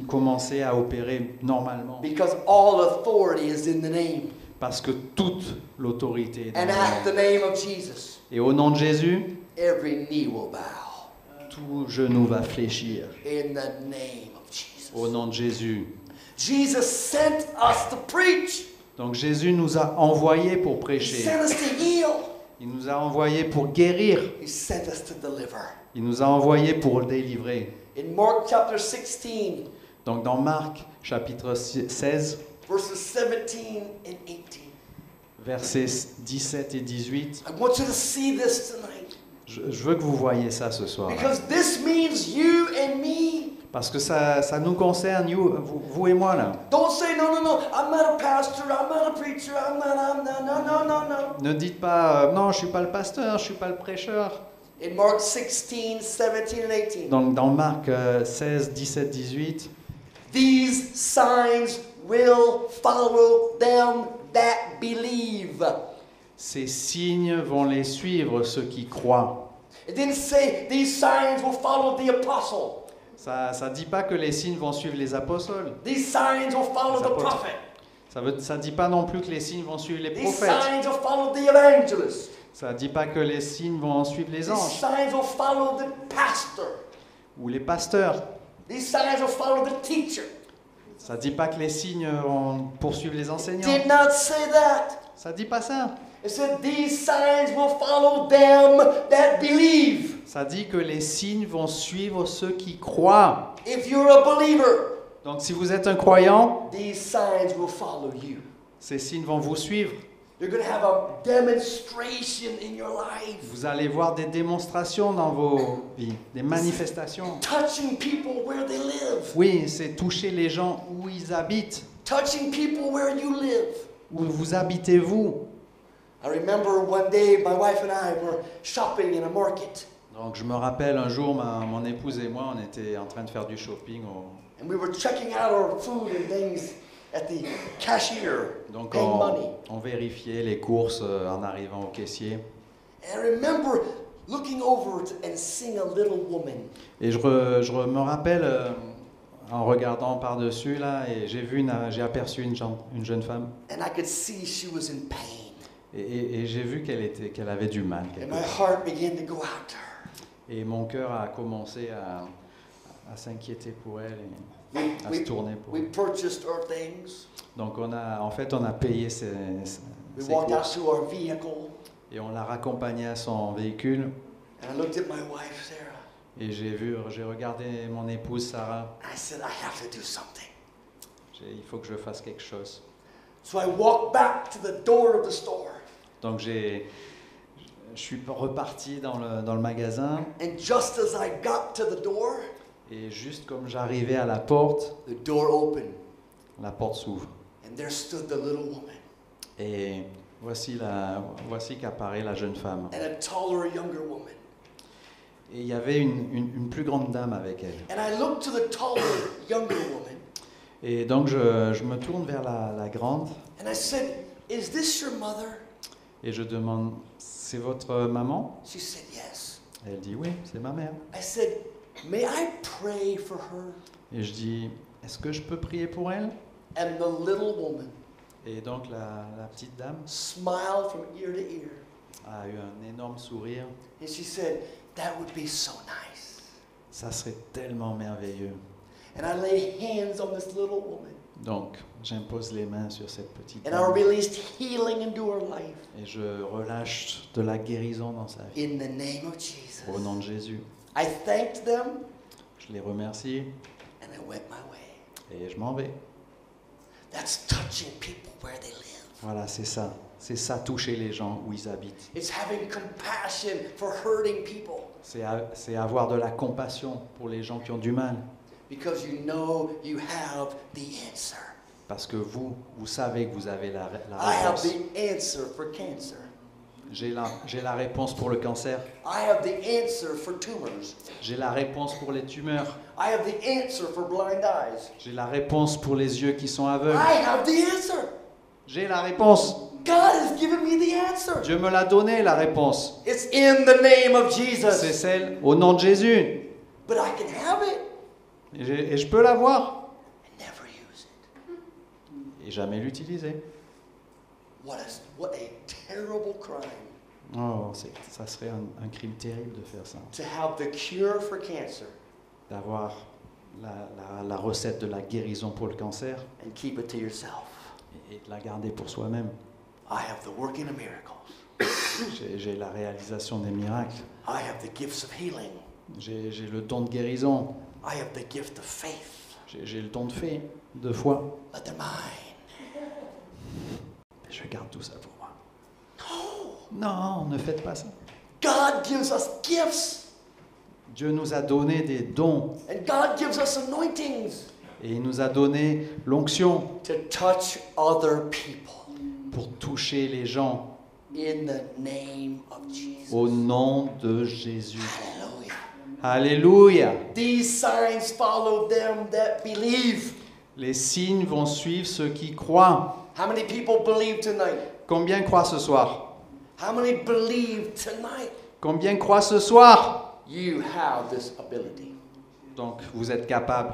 commencer à opérer normalement. Because all authority is in the name. Parce que toute l'autorité est dans And le at the nom. name of Jesus, Et au nom de Jésus, every knee will bow. tout genou va fléchir. In the name of Jesus. Au nom de Jésus. Jesus sent us to preach. Donc Jésus nous a envoyés pour He prêcher. sent us to heal. Il nous a envoyés pour guérir. He sent us to deliver. Il nous a envoyés pour délivrer. In Mark chapter 16, Donc dans Marc chapitre 16, verses 17 and 18. versets 17 et 18, I want you to see this tonight. je veux que vous voyez ça ce soir. Because this means you and me. Parce que ça nous concerne, vous et moi là. Don't say, no, no, no, I'm not a pastor, I'm not a preacher, no. Ne dites pas, non, je suis pas le pasteur, je suis pas le prêcheur. In Mark 16, 17 and 18. Donc dans Marc 16, 17, 18, These signs will follow them that believe. ces signes vont les suivre, ceux qui croient. It didn't say these signs will follow the apostle. Ça ne dit pas que les signes vont suivre les apôtres. These signs will follow Les the apôtres. prophet. Ça ne dit pas non plus que les signes vont suivre les These prophètes. signs will follow the evangelist. Ça ne dit pas que les signes vont suivre les These anges signs will follow the pastor. ou les pasteurs. These signs will follow the teacher. Ça ne dit pas que les signes vont poursuivre les enseignants. Did not say that. Ça ne dit pas ça. It said these signs will follow them that believe. Ça dit que les signes vont suivre ceux qui croient. If you're a believer, Donc si vous êtes un croyant, these signs will follow you. ces signes vont vous suivre. You're going to have a demonstration in your life. Vous allez voir des démonstrations dans vos vies, des manifestations. Touching people where they live. Oui, c'est toucher les gens où ils habitent. Touching people where you live. Où vous habitez vous. I remember one day my wife and I were shopping in a market. Donc je me rappelle un jour, mon épouse et moi, on était en train de faire du shopping. And we were checking out our food and things at the cashier, Donc paying money. on vérifiait les courses en arrivant au caissier. And I remember looking over and seeing a little woman. Et je me rappelle en regardant par-dessus là, et j'ai aperçu une jeune femme. And I could see she was in pain. Et j'ai vu qu'elle avait du mal. And my heart began to go out to her. Et mon cœur a commencé à s'inquiéter pour elle et à se tourner pour We elle. purchased our things. Donc on a payé ses We walked out courses to our vehicle. et on l'a raccompagnée à son véhicule. And I looked at my wife, Sarah. Et j'ai regardé mon épouse Sarah. I said, I have to do something. Il faut que je fasse quelque chose. So I walked back to the door of the store. Donc je suis reparti dans le magasin And just as I got to the door, et juste comme j'arrivais à la porte, the door opened. la porte s'ouvre. And there stood the little woman. Et voici qu'apparaît la jeune femme. And a taller, younger woman. Et il y avait une plus grande dame avec elle. And I looked to the taller, younger woman. Et donc je me tourne vers la grande And I said, is this your mother? et je demande, c'est votre maman? She said, yes. Elle dit, oui, c'est ma mère. I said, may I pray for her? Et je dis, est-ce que je peux prier pour elle? And the little woman Et donc la petite dame smiled from ear to ear. a eu un énorme sourire. And she said, that would be so nice. Ça serait tellement merveilleux. And I lay hands on this little woman. Donc, j'impose les mains sur cette petite And I dame released healing into her life. et je relâche de la guérison dans sa vie. In the name of Jesus. Au nom de Jésus, I thanked them je les remercie and I went my way. et je m'en vais. That's touching people where they live. Voilà, c'est ça. C'est ça, toucher les gens où ils habitent. It's having compassion for hurting people C'est avoir de la compassion pour les gens qui ont du mal. because you know you have the answer. Parce que vous savez que vous avez la I have réponse. the answer for cancer. J'ai la réponse pour le cancer. I have the answer for tumors. J'ai la réponse pour les tumeurs. I have the answer for blind eyes. J'ai la réponse pour les yeux qui sont aveugles. I have the answer. J'ai la réponse. God has given me the answer. Dieu me l'a donné, la réponse. It's in the name of C'est Jesus. celle au nom de Jésus. but I can have it Et je peux l'avoir and never use it. et jamais l'utiliser. What a terrible crime Oh, ça serait un crime terrible de faire ça. to have the cure for cancer D'avoir la recette de la guérison pour le cancer and keep it to yourself. et de la garder pour soi-même. I have the working of miracles. J'ai la réalisation des miracles. I have the gifts of healing. J'ai le don de guérison. I have the gift of faith. J'ai le don de foi. But they're mine. Mais je garde tout ça pour moi. No. Non, ne faites pas ça. God gives us gifts Dieu nous a donné des dons and God gives us anointings et il nous a donné l'onction to touch other people pour toucher les gens in the name of Jesus. au nom de Jésus. Hallelujah. Alléluia. These signs follow them that believe. Les signes vont suivre ceux qui croient. How many people believe tonight? Combien croient ce soir? How many believe tonight? Combien croient ce soir? You have this ability. Donc vous êtes capable.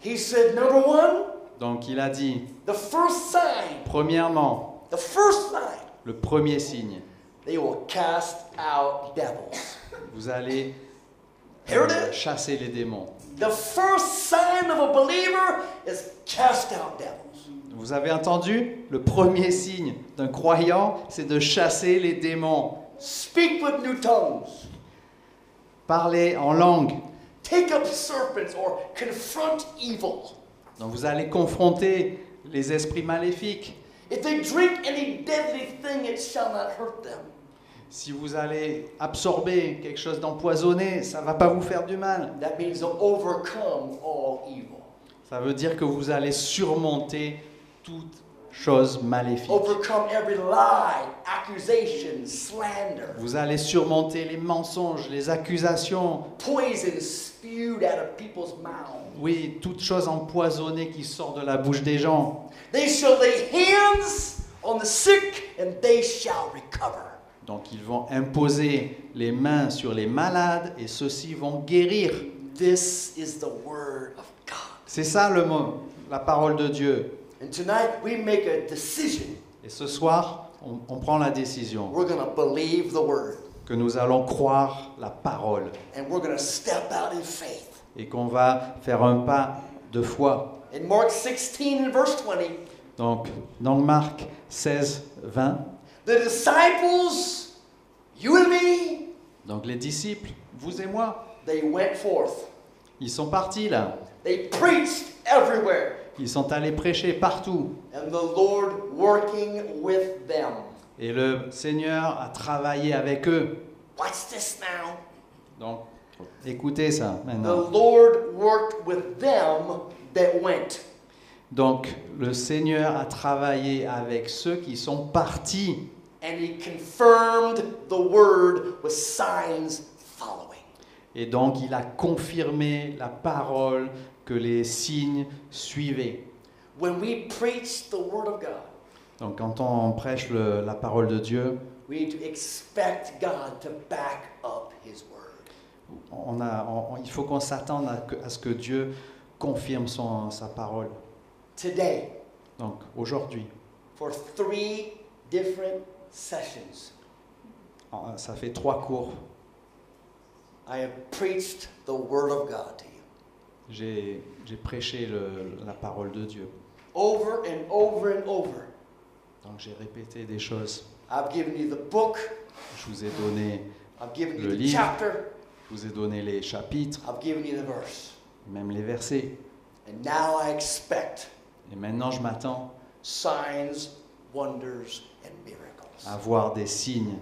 He said, number one, Donc il a dit, the first sign, premièrement, the first sign, le premier signe, they will cast out devils. vous allez Here it is. chasser les démons. The first sign of a believer is cast out devils. Vous avez entendu? Le premier signe d'un croyant, c'est de chasser les démons. Speak with new tongues. Parler en langue. Take up serpents or confront evil. Donc vous allez confronter les esprits maléfiques. If they drink any deadly thing, it shall not hurt them. Si vous allez absorber quelque chose d'empoisonné, ça ne va pas vous faire du mal. That means they'll overcome all evil. Ça veut dire que vous allez surmonter toute chose maléfique. Overcome every lie, accusation, slander, Vous allez surmonter les mensonges, les accusations. poison spewed out of people's mouths. Oui, toute chose empoisonnée qui sort de la bouche des gens. They shall lay hands on the sick and they shall recover. Donc ils vont imposer les mains sur les malades et ceux-ci vont guérir. This is the word of God. C'est ça le mot, la parole de Dieu. And tonight we make a decision. Et ce soir, on prend la décision We're going to believe the word que nous allons croire la parole and we're going to step out in faith. et qu'on va faire un pas de foi. In Mark 16 and verse 20, Donc, dans Marc 16, 20, the disciples, you and me, donc les disciples, vous et moi, they went forth. ils sont partis là. They preached everywhere. Ils sont allés prêcher partout. And the Lord working with them. Et le Seigneur a travaillé avec eux. Watch this now. Donc, écoutez ça The maintenant. Lord worked with them that went. Donc, le Seigneur a travaillé avec ceux qui sont partis. And he confirmed the word with signs following. Et donc, il a confirmé la parole que les signes suivaient. When we preach the word of God, Donc, quand on prêche la parole de Dieu, we need to expect God to back up his word. il faut qu'on s'attende à ce que Dieu confirme sa parole. Today, Donc, aujourd'hui, for 3 different sessions, ça fait 3 cours. I have preached the word of God to you. J'ai prêché la parole de Dieu. Over and over and over. Donc j'ai répété des choses. I've given you the book. Je vous ai donné, I've given you Le the livre. chapter. je vous ai donné les chapitres, I've given you the verse. même les versets. And now I expect Et maintenant je m'attends signs, wonders, and miracles. à voir des signes.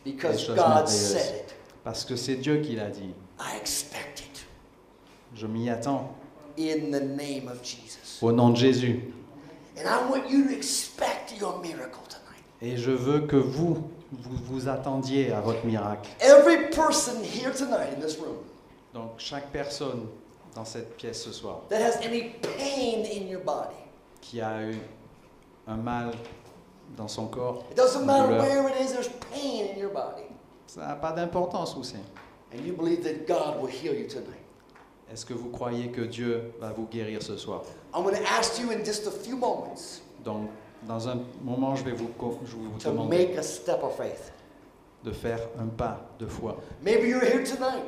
Because choses God merveilleuses. said it. Parce que c'est Dieu qui l'a dit. I expect it. Je m'y attends. In the name of Jesus. Au nom de Jésus. And I want you to expect your miracle tonight. Et je veux que vous attendiez à votre miracle. Every person here tonight in this room Donc chaque personne dans cette pièce ce soir that has any pain in your body, qui a eu un mal dans son corps, it doesn't une matter douleur, where it is, there's pain in your body. ça n'a pas d'importance où c'est. And you believe that God will heal you tonight. Est-ce que vous croyez que Dieu va vous guérir ce soir? I'm going to ask you in just a few moments Donc, dans un moment, je vais vous to demander make a step of faith. de faire un pas de foi. Maybe you're here tonight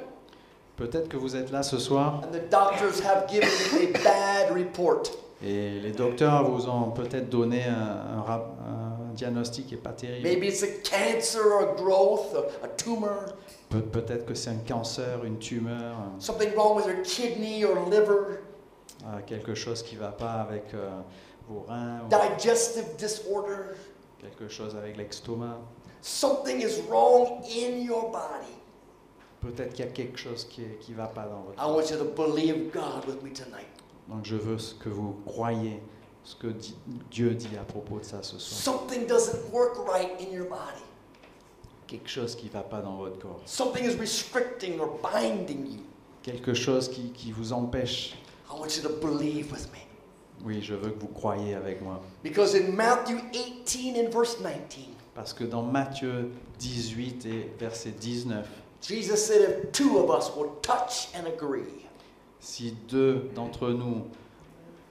Peut-être que vous êtes là ce soir and the doctors have given you a bad report. et les docteurs vous ont peut-être donné un diagnostic qui n'est pas terrible. Maybe it's a cancer or a growth, a tumor, Peut-être que c'est un cancer, une tumeur, something wrong with your kidney or liver, quelque chose qui ne va pas avec vos reins, ou digestive disorder. quelque chose avec l'estomac. Something is wrong in your body. Peut-être qu'il y a quelque chose qui ne va pas dans votre I corps. want you to believe God with me tonight. Donc je veux que vous croyiez ce que Dieu dit à propos de ça ce soir. Something doesn't work right in your body. Quelque chose qui ne va pas dans votre corps. Something is restricting or binding you. Quelque chose qui vous empêche. I want you to believe with me. Oui, je veux que vous croyiez avec moi. Because in Matthew 18 and verse 19, Parce que dans Matthieu 18 et verset 19, Jesus said, if two of us will touch and agree, si deux d'entre nous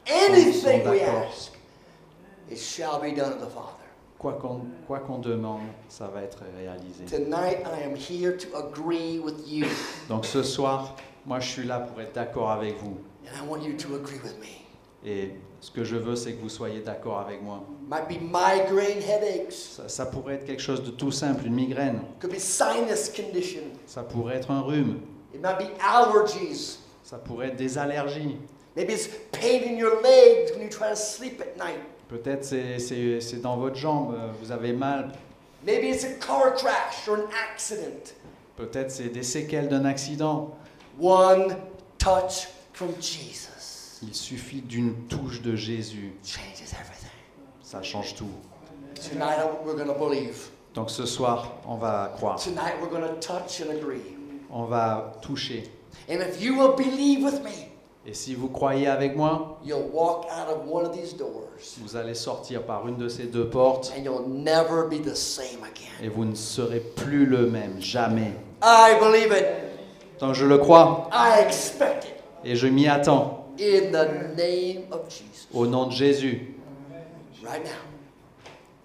anything sont we d'accord, ask, it shall be done of the Father. quoi qu'on demande, ça va être réalisé. Tonight I am here to agree with you. Donc ce soir, moi je suis là pour être d'accord avec vous. And I want you to agree with me. Et ce que je veux, c'est que vous soyez d'accord avec moi. Might be migraine headaches. Ça pourrait être quelque chose de tout simple, une migraine. Could be sinus condition. Ça pourrait être un rhume. It might be allergies. Ça pourrait être des allergies. Maybe it's pain in your legs when you try to sleep at night. Peut-être c'est dans votre jambe, vous avez mal. Maybe it's a car crash or an accident. Peut-être c'est des séquelles d'un accident. One touch from Jesus Il suffit d'une touche de Jésus. changes everything. Ça change tout. Tonight we're going to believe. Donc ce soir, on va croire. Tonight we're going to touch and agree. On va toucher. And if you will believe with me, Et si vous croyez avec moi, you'll walk out of one of these doors vous allez sortir par une de ces deux portes and you'll never be the same again. et vous ne serez plus le même, jamais. I believe it. Donc je le crois I expect it. et je m'y attends. In the name of Jesus. Au nom de Jésus, Right now.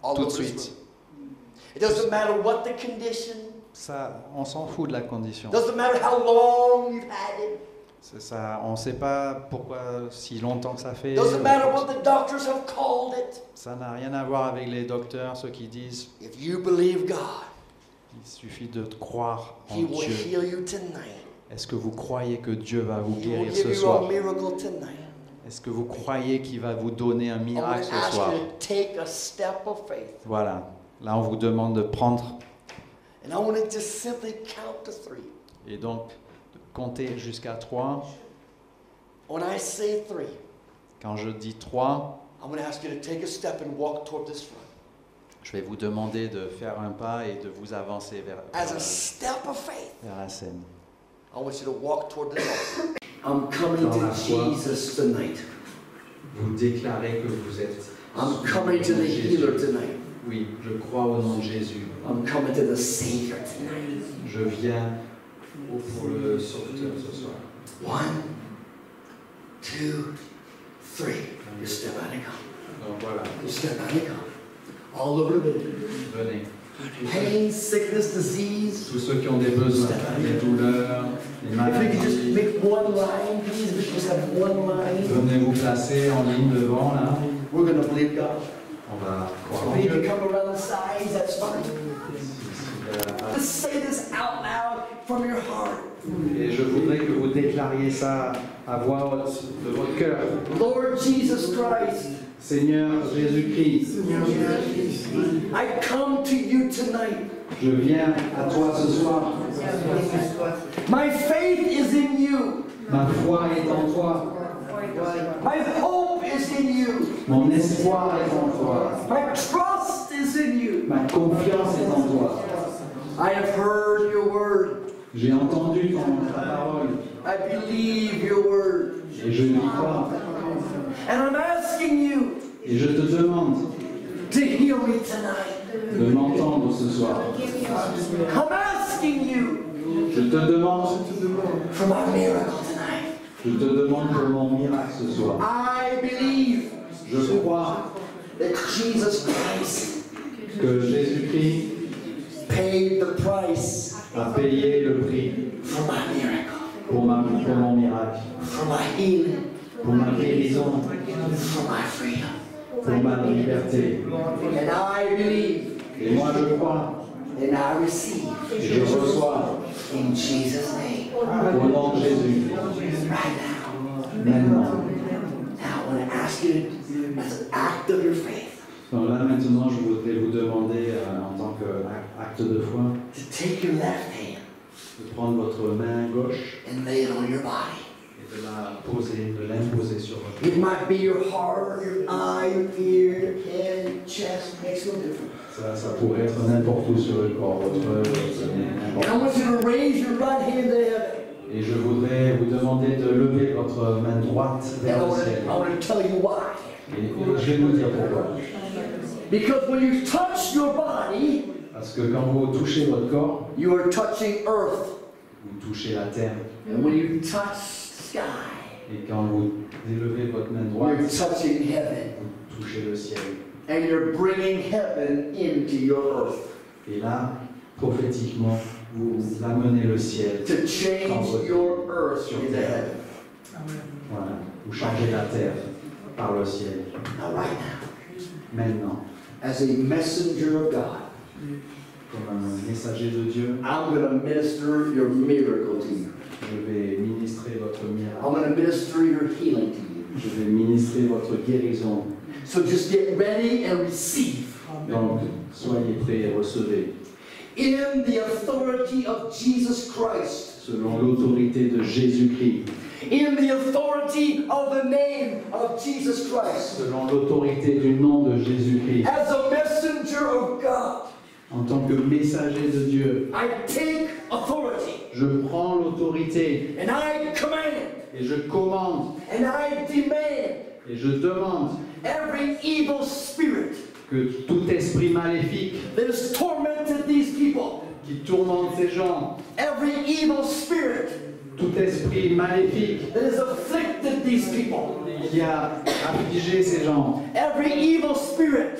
All tout de over this suite. room. It doesn't matter what the condition. Ça, on s'en fout de la condition. It doesn't matter how long you've had it. C'est ça, on ne sait pas pourquoi si longtemps que ça fait. It doesn't matter what the doctors have called it. Ça n'a rien à voir avec les docteurs, ceux qui disent. If you believe God, Il suffit de croire en He will Dieu. heal you tonight. Est-ce que vous croyez que Dieu va vous He will guérir give ce you soir? a miracle tonight. Est-ce que vous croyez qu'il va vous donner un I'm going miracle to ce ask soir? you to take a step of faith. Voilà. Là, on vous demande de prendre And I want to just simply count to 3. et donc de compter jusqu'à 3. When I say 3, Quand je dis 3, I'm going to ask you to take a step and walk toward this front. je vais vous demander de faire un pas et de vous avancer As a step of faith, vers la scène. I want you to walk toward this altar. I'm coming Dans la to foi. Jesus tonight. Vous déclarez que vous êtes. I'm coming to the healer tonight. Oui, je crois au nom de Jésus. I'm coming to the Savior tonight. Je viens pour le sauveteur ce soir. 1, 2, 3. You step out and come. Donc voilà, You step out and come. All over the building. venez. Pain, sickness, disease. Tous ceux qui ont des besoins, des douleurs, des If we could just maladies, make one line, please. We just have one line. venez vous placer en ligne devant là. We're going to believe God. On va croire en If you Dieu. come around the sides, that's fine. Just say this out loud from your heart. Et je voudrais que vous déclariez ça à voix haute de votre cœur. Lord Jesus Christ, Seigneur Jésus-Christ, I come to you tonight. je viens à toi ce soir. My faith is in you. Ma foi est en toi. My hope is in you. Mon espoir est en toi. My trust is in you. Ma confiance est en toi. I have heard your word. J'ai entendu ta parole I believe your word. et je lui crois. And I'm asking you Et je te demande to heal me tonight. de m'entendre ce soir. I'm asking you Je te demande for my miracle tonight. Je te demande pour mon miracle ce soir. I believe Je crois that Jesus Christ que Jésus-Christ paid the price a payé le prix for my miracle, pour mon miracle, for my healing, pour ma guérison, for my freedom. pour ma liberté. And I believe Et moi je crois and I receive et je reçois in Jesus' name au nom de Jésus. right now. Maintenant. Now I want to ask you as an act of your faith Donc là maintenant je voudrais vous demander en tant qu'acte de foi to take your left hand de prendre votre main gauche and lay it on your body. et de l'imposer sur votre It might be your heart, your eye, your ear, your head, your chest, makes no difference. ça pourrait être n'importe où sur le corps, votre And I want you to raise your right hand to heaven. Et je voudrais vous demander de lever votre main droite And vers I le want ciel. to tell you why. Et je vais vous dire pourquoi. Because when you touch your body, Parce que quand vous touchez votre corps, you are touching earth. vous touchez la terre. And when you touch the sky, Et quand vous élevez votre main droite, you're touching heaven. vous touchez le ciel. And you're bringing heaven into your earth Et là, prophétiquement, vous amenez le ciel. to change your earth Sur into terre. heaven. Voilà. Vous changez la terre par le ciel. Now, right now, Maintenant, as a messenger of God, comme un messager de Dieu, I'm going to minister your miracle to you. je vais ministrer votre I'm miracle. going to minister your healing to you. Je vais ministrer votre guérison. So just get ready and receive. Donc, soyez prêts et recevez. In the authority of Jesus Christ, Selon l'autorité de Jésus-Christ. in the authority of the name of Jesus Christ, Selon l'autorité du nom de Jésus-Christ. as a messenger of God, En tant que messager de Dieu, I take authority je prends l'autorité and I command et je commande and I demand et je demande every evil spirit que tout esprit maléfique that has tormented these people, qui tourmente ces gens, every evil spirit tout esprit maléfique that has afflicted these people, qui a affligé ces gens, every evil spirit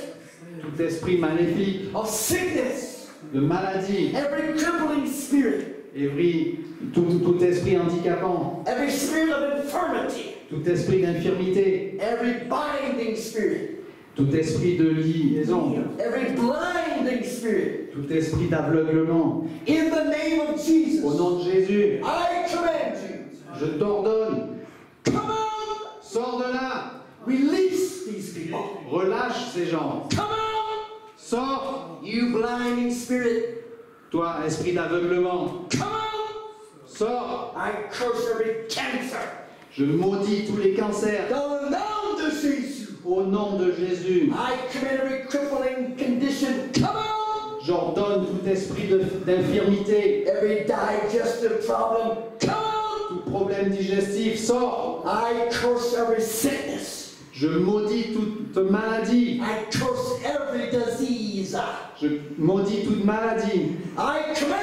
tout esprit maléfique of sickness, de maladie, every crippling spirit, tout esprit handicapant, every spirit of infirmity, tout esprit d'infirmité, every binding spirit, tout esprit de liaison, every blinding spirit, tout esprit d'aveuglement. in the name of Au Jesus, nom de Jésus, I command you, je t'ordonne, come out, sors de là, release these people, relâche ces gens, come out, sors, you blinding spirit, toi esprit d'aveuglement, come out, sors, I curse every cancer, je maudis tous les cancers, dans le nom de Jésus, au nom de Jésus, I command every crippling condition, come out, j'ordonne tout esprit d'infirmité, every digestive problem, come out, tout problème digestif, sors, I curse every sickness, je maudis toute maladie, I curse every disease, je maudis toute maladie, I command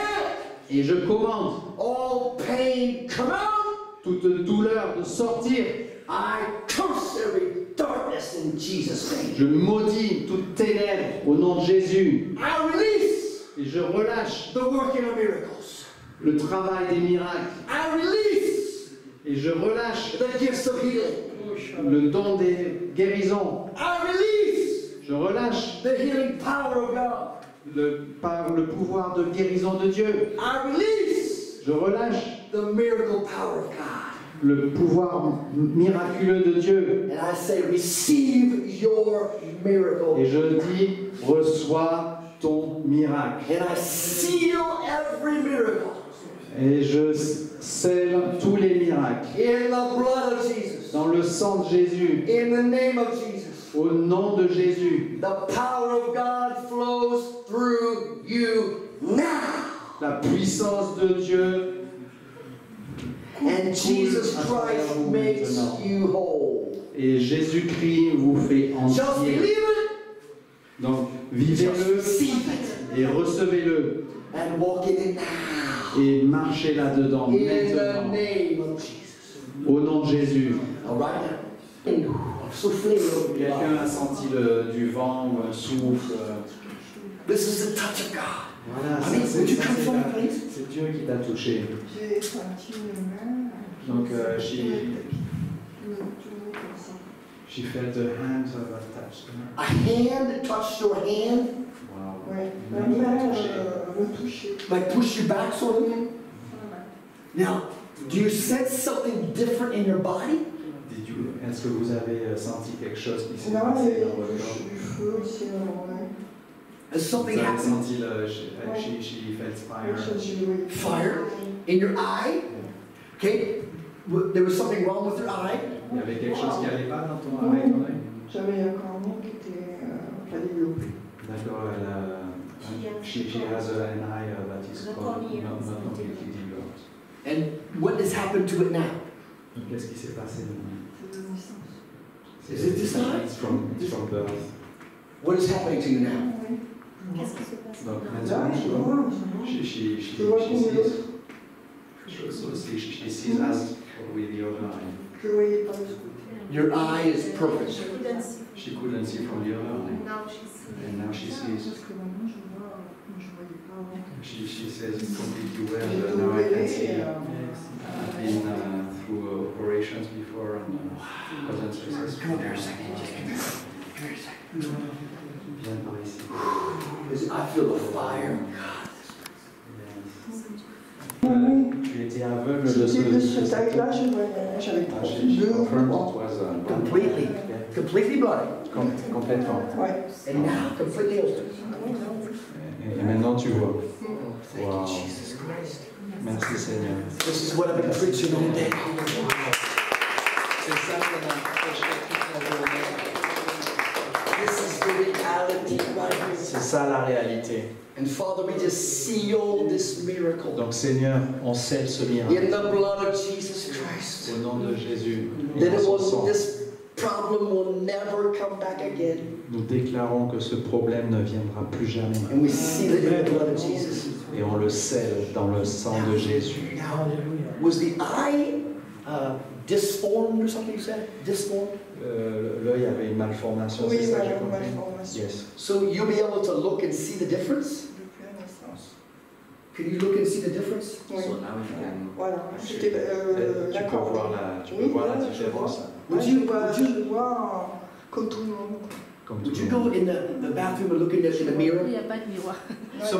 et je commande all pain, come out, toute douleur de sortir, I curse every darkness in Jesus' name, je maudis toute ténèbre au nom de Jésus, I release et je relâche the working of miracles, le travail des miracles, I release et je relâche the gifts of healing, le don des guérisons, I release je relâche the healing power of God, par le pouvoir de guérison de Dieu, I release je relâche the miracle power of God. le pouvoir miraculeux de Dieu, And I say, receive your miracle. et je dis, reçois ton miracle, And I seal every miracle et je scelle tous les miracles in the blood of Jesus. dans le sang de Jésus, In the name of Jesus. au nom de Jésus. The power of God flows through you now. La puissance de Dieu And Jesus Christ makes you whole. et Jésus-Christ vous fait Just entier. believe it. Donc Just vivez-le receive it. et recevez-le. and walk in it now. Et marchez là-dedans In the maintenant. name of Jesus. Au nom de Jésus. All right. Soufflez over your Quelqu'un a life. senti du vent ou un souffle. This is the touch of God. Voilà, I mean, would you come from a place? c'est Dieu qui t'a touché. J'ai senti une main. Donc, Tout le comme ça. she felt the hand of a touch. A hand touched your hand, Wow. Ouais, la Une main main t'a touché. me touchait. like push you back sort of thing. Voilà. Now, do you sense something different in your body? Est-ce que vous avez senti quelque chose qui s'est Non, passé mais dans votre corps? du feu ici dans mon main. Has something Vous avez happened? senti she felt fire. Fire in your eye? Okay, there was something wrong with your eye. Il y avait quelque chose qui n'allait pas dans ton avec ton œil? J'avais un cornet qui était pas développé. D'accord, elle a, she has an eye that is called not completely developed. And what has happened to it now? Qu'est-ce qui s'est passé maintenant? C'est de naissance. Is it this eye? It's from birth. What is happening to you now? Oui. Qu'est-ce qui se passe Donc Là, maintenant, je vois, je she vois comme sees, l'autre. she sees as with the other eye. Je voyais pas de ce côté. Your eye is perfect. She couldn't see from the other eye. Now she sees. And now she sees. Parce que maintenant je vois, je voyais pas avant. She says it's completely well. J'ai tout Now I can see. opéré. I've been through operations before and wasn't successful. Come here a second. Just come here. Come here a second. Viens par ici. Because I feel the fire. Oui. Tu étais aveugle de C'était de ce ce taille-là, je voyais, j'avais Ah, she deux ou confirmed trois. it was Completely. Completely bloody. complètement. Ouais. And now completely open. Et maintenant tu vois. Thank Wow. you, Jesus Christ. Merci Seigneur. This is what I've been preaching all day. C'est ça qu'on a prêché toute la journée. This is the reality right here. C'est ça la réalité. And Father, we just seal this miracle Donc Seigneur, on scelle ce miracle in the blood of Jesus Christ. au nom de Jésus. That Dans it son will, sang. this problem will never come back again. Nous déclarons que ce problème ne viendra plus jamais. And we seal it in the blood of Jesus. Et on le scelle dans le sang de Jésus. Now, was the eye disformed or something you said? Disformed? L'œil avait une malformation, Oui, c'est ça que ma j'ai compris? malformation. Yes. So you'll be able to look and see the difference? Depuis la naissance. Can you look and see the difference? Oui. So now you can. Voilà. C'était Tu la peux corde. voir la Oui, vois la là, je différence vois. Would Là, you- je vois, would you- je vois comme tout le monde. comme Would tout you le monde. go in the bathroom and look in the mirror? Il n'y a pas de miroir. So,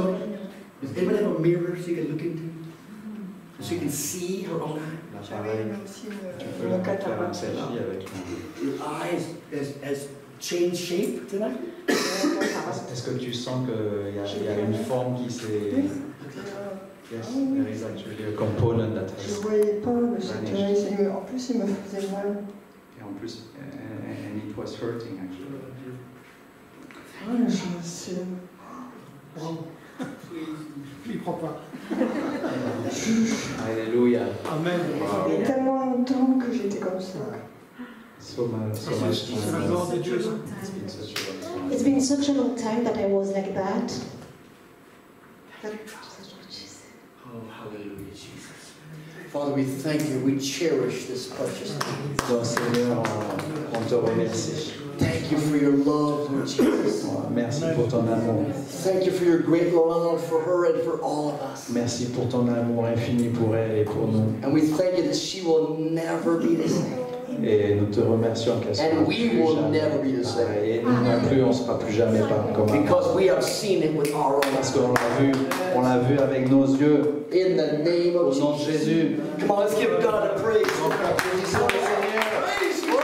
does anyone have a mirror so you can look into? So you can see her own eye? J'avais L'appareil, aussi tu peux une faire un cataracte. selfie avec un... Your eye has changed shape tonight? Est-ce que tu sens qu'il y a une forme qui s'est... Yes, there is actually a component that Je has... voyais pas, mais c'était... En plus, il me faisait mal. Et en plus, and it was hurting actually. Ah, c'est... Il croit pas. Alléluia. Amen. Il y a tellement longtemps que j'étais comme ça. So much C'est la gloire de Dieu, ça. It's been such a long time. It's been such a long time that I was like that. Oh, hallelujah, Jesus. Father, we thank you. We cherish this precious time. Donc Seigneur, on te remercie. Thank you for your love, Lord Jesus. Merci pour ton amour. Thank you for your great love for her and for all of us. Merci pour ton amour infini pour elle et pour nous. And we thank you that she will never be the same. Et nous te remercions qu'elle sera And we plus will jamais never be the same. pareille. Et nous non plus, on ne sera plus jamais comme avant. Because we have seen it with our own Parce eyes. qu'on l'a vu avec nos yeux. In the name Au of nom de Jesus. Jésus. Come on, let's give God a praise. Praise the Lord.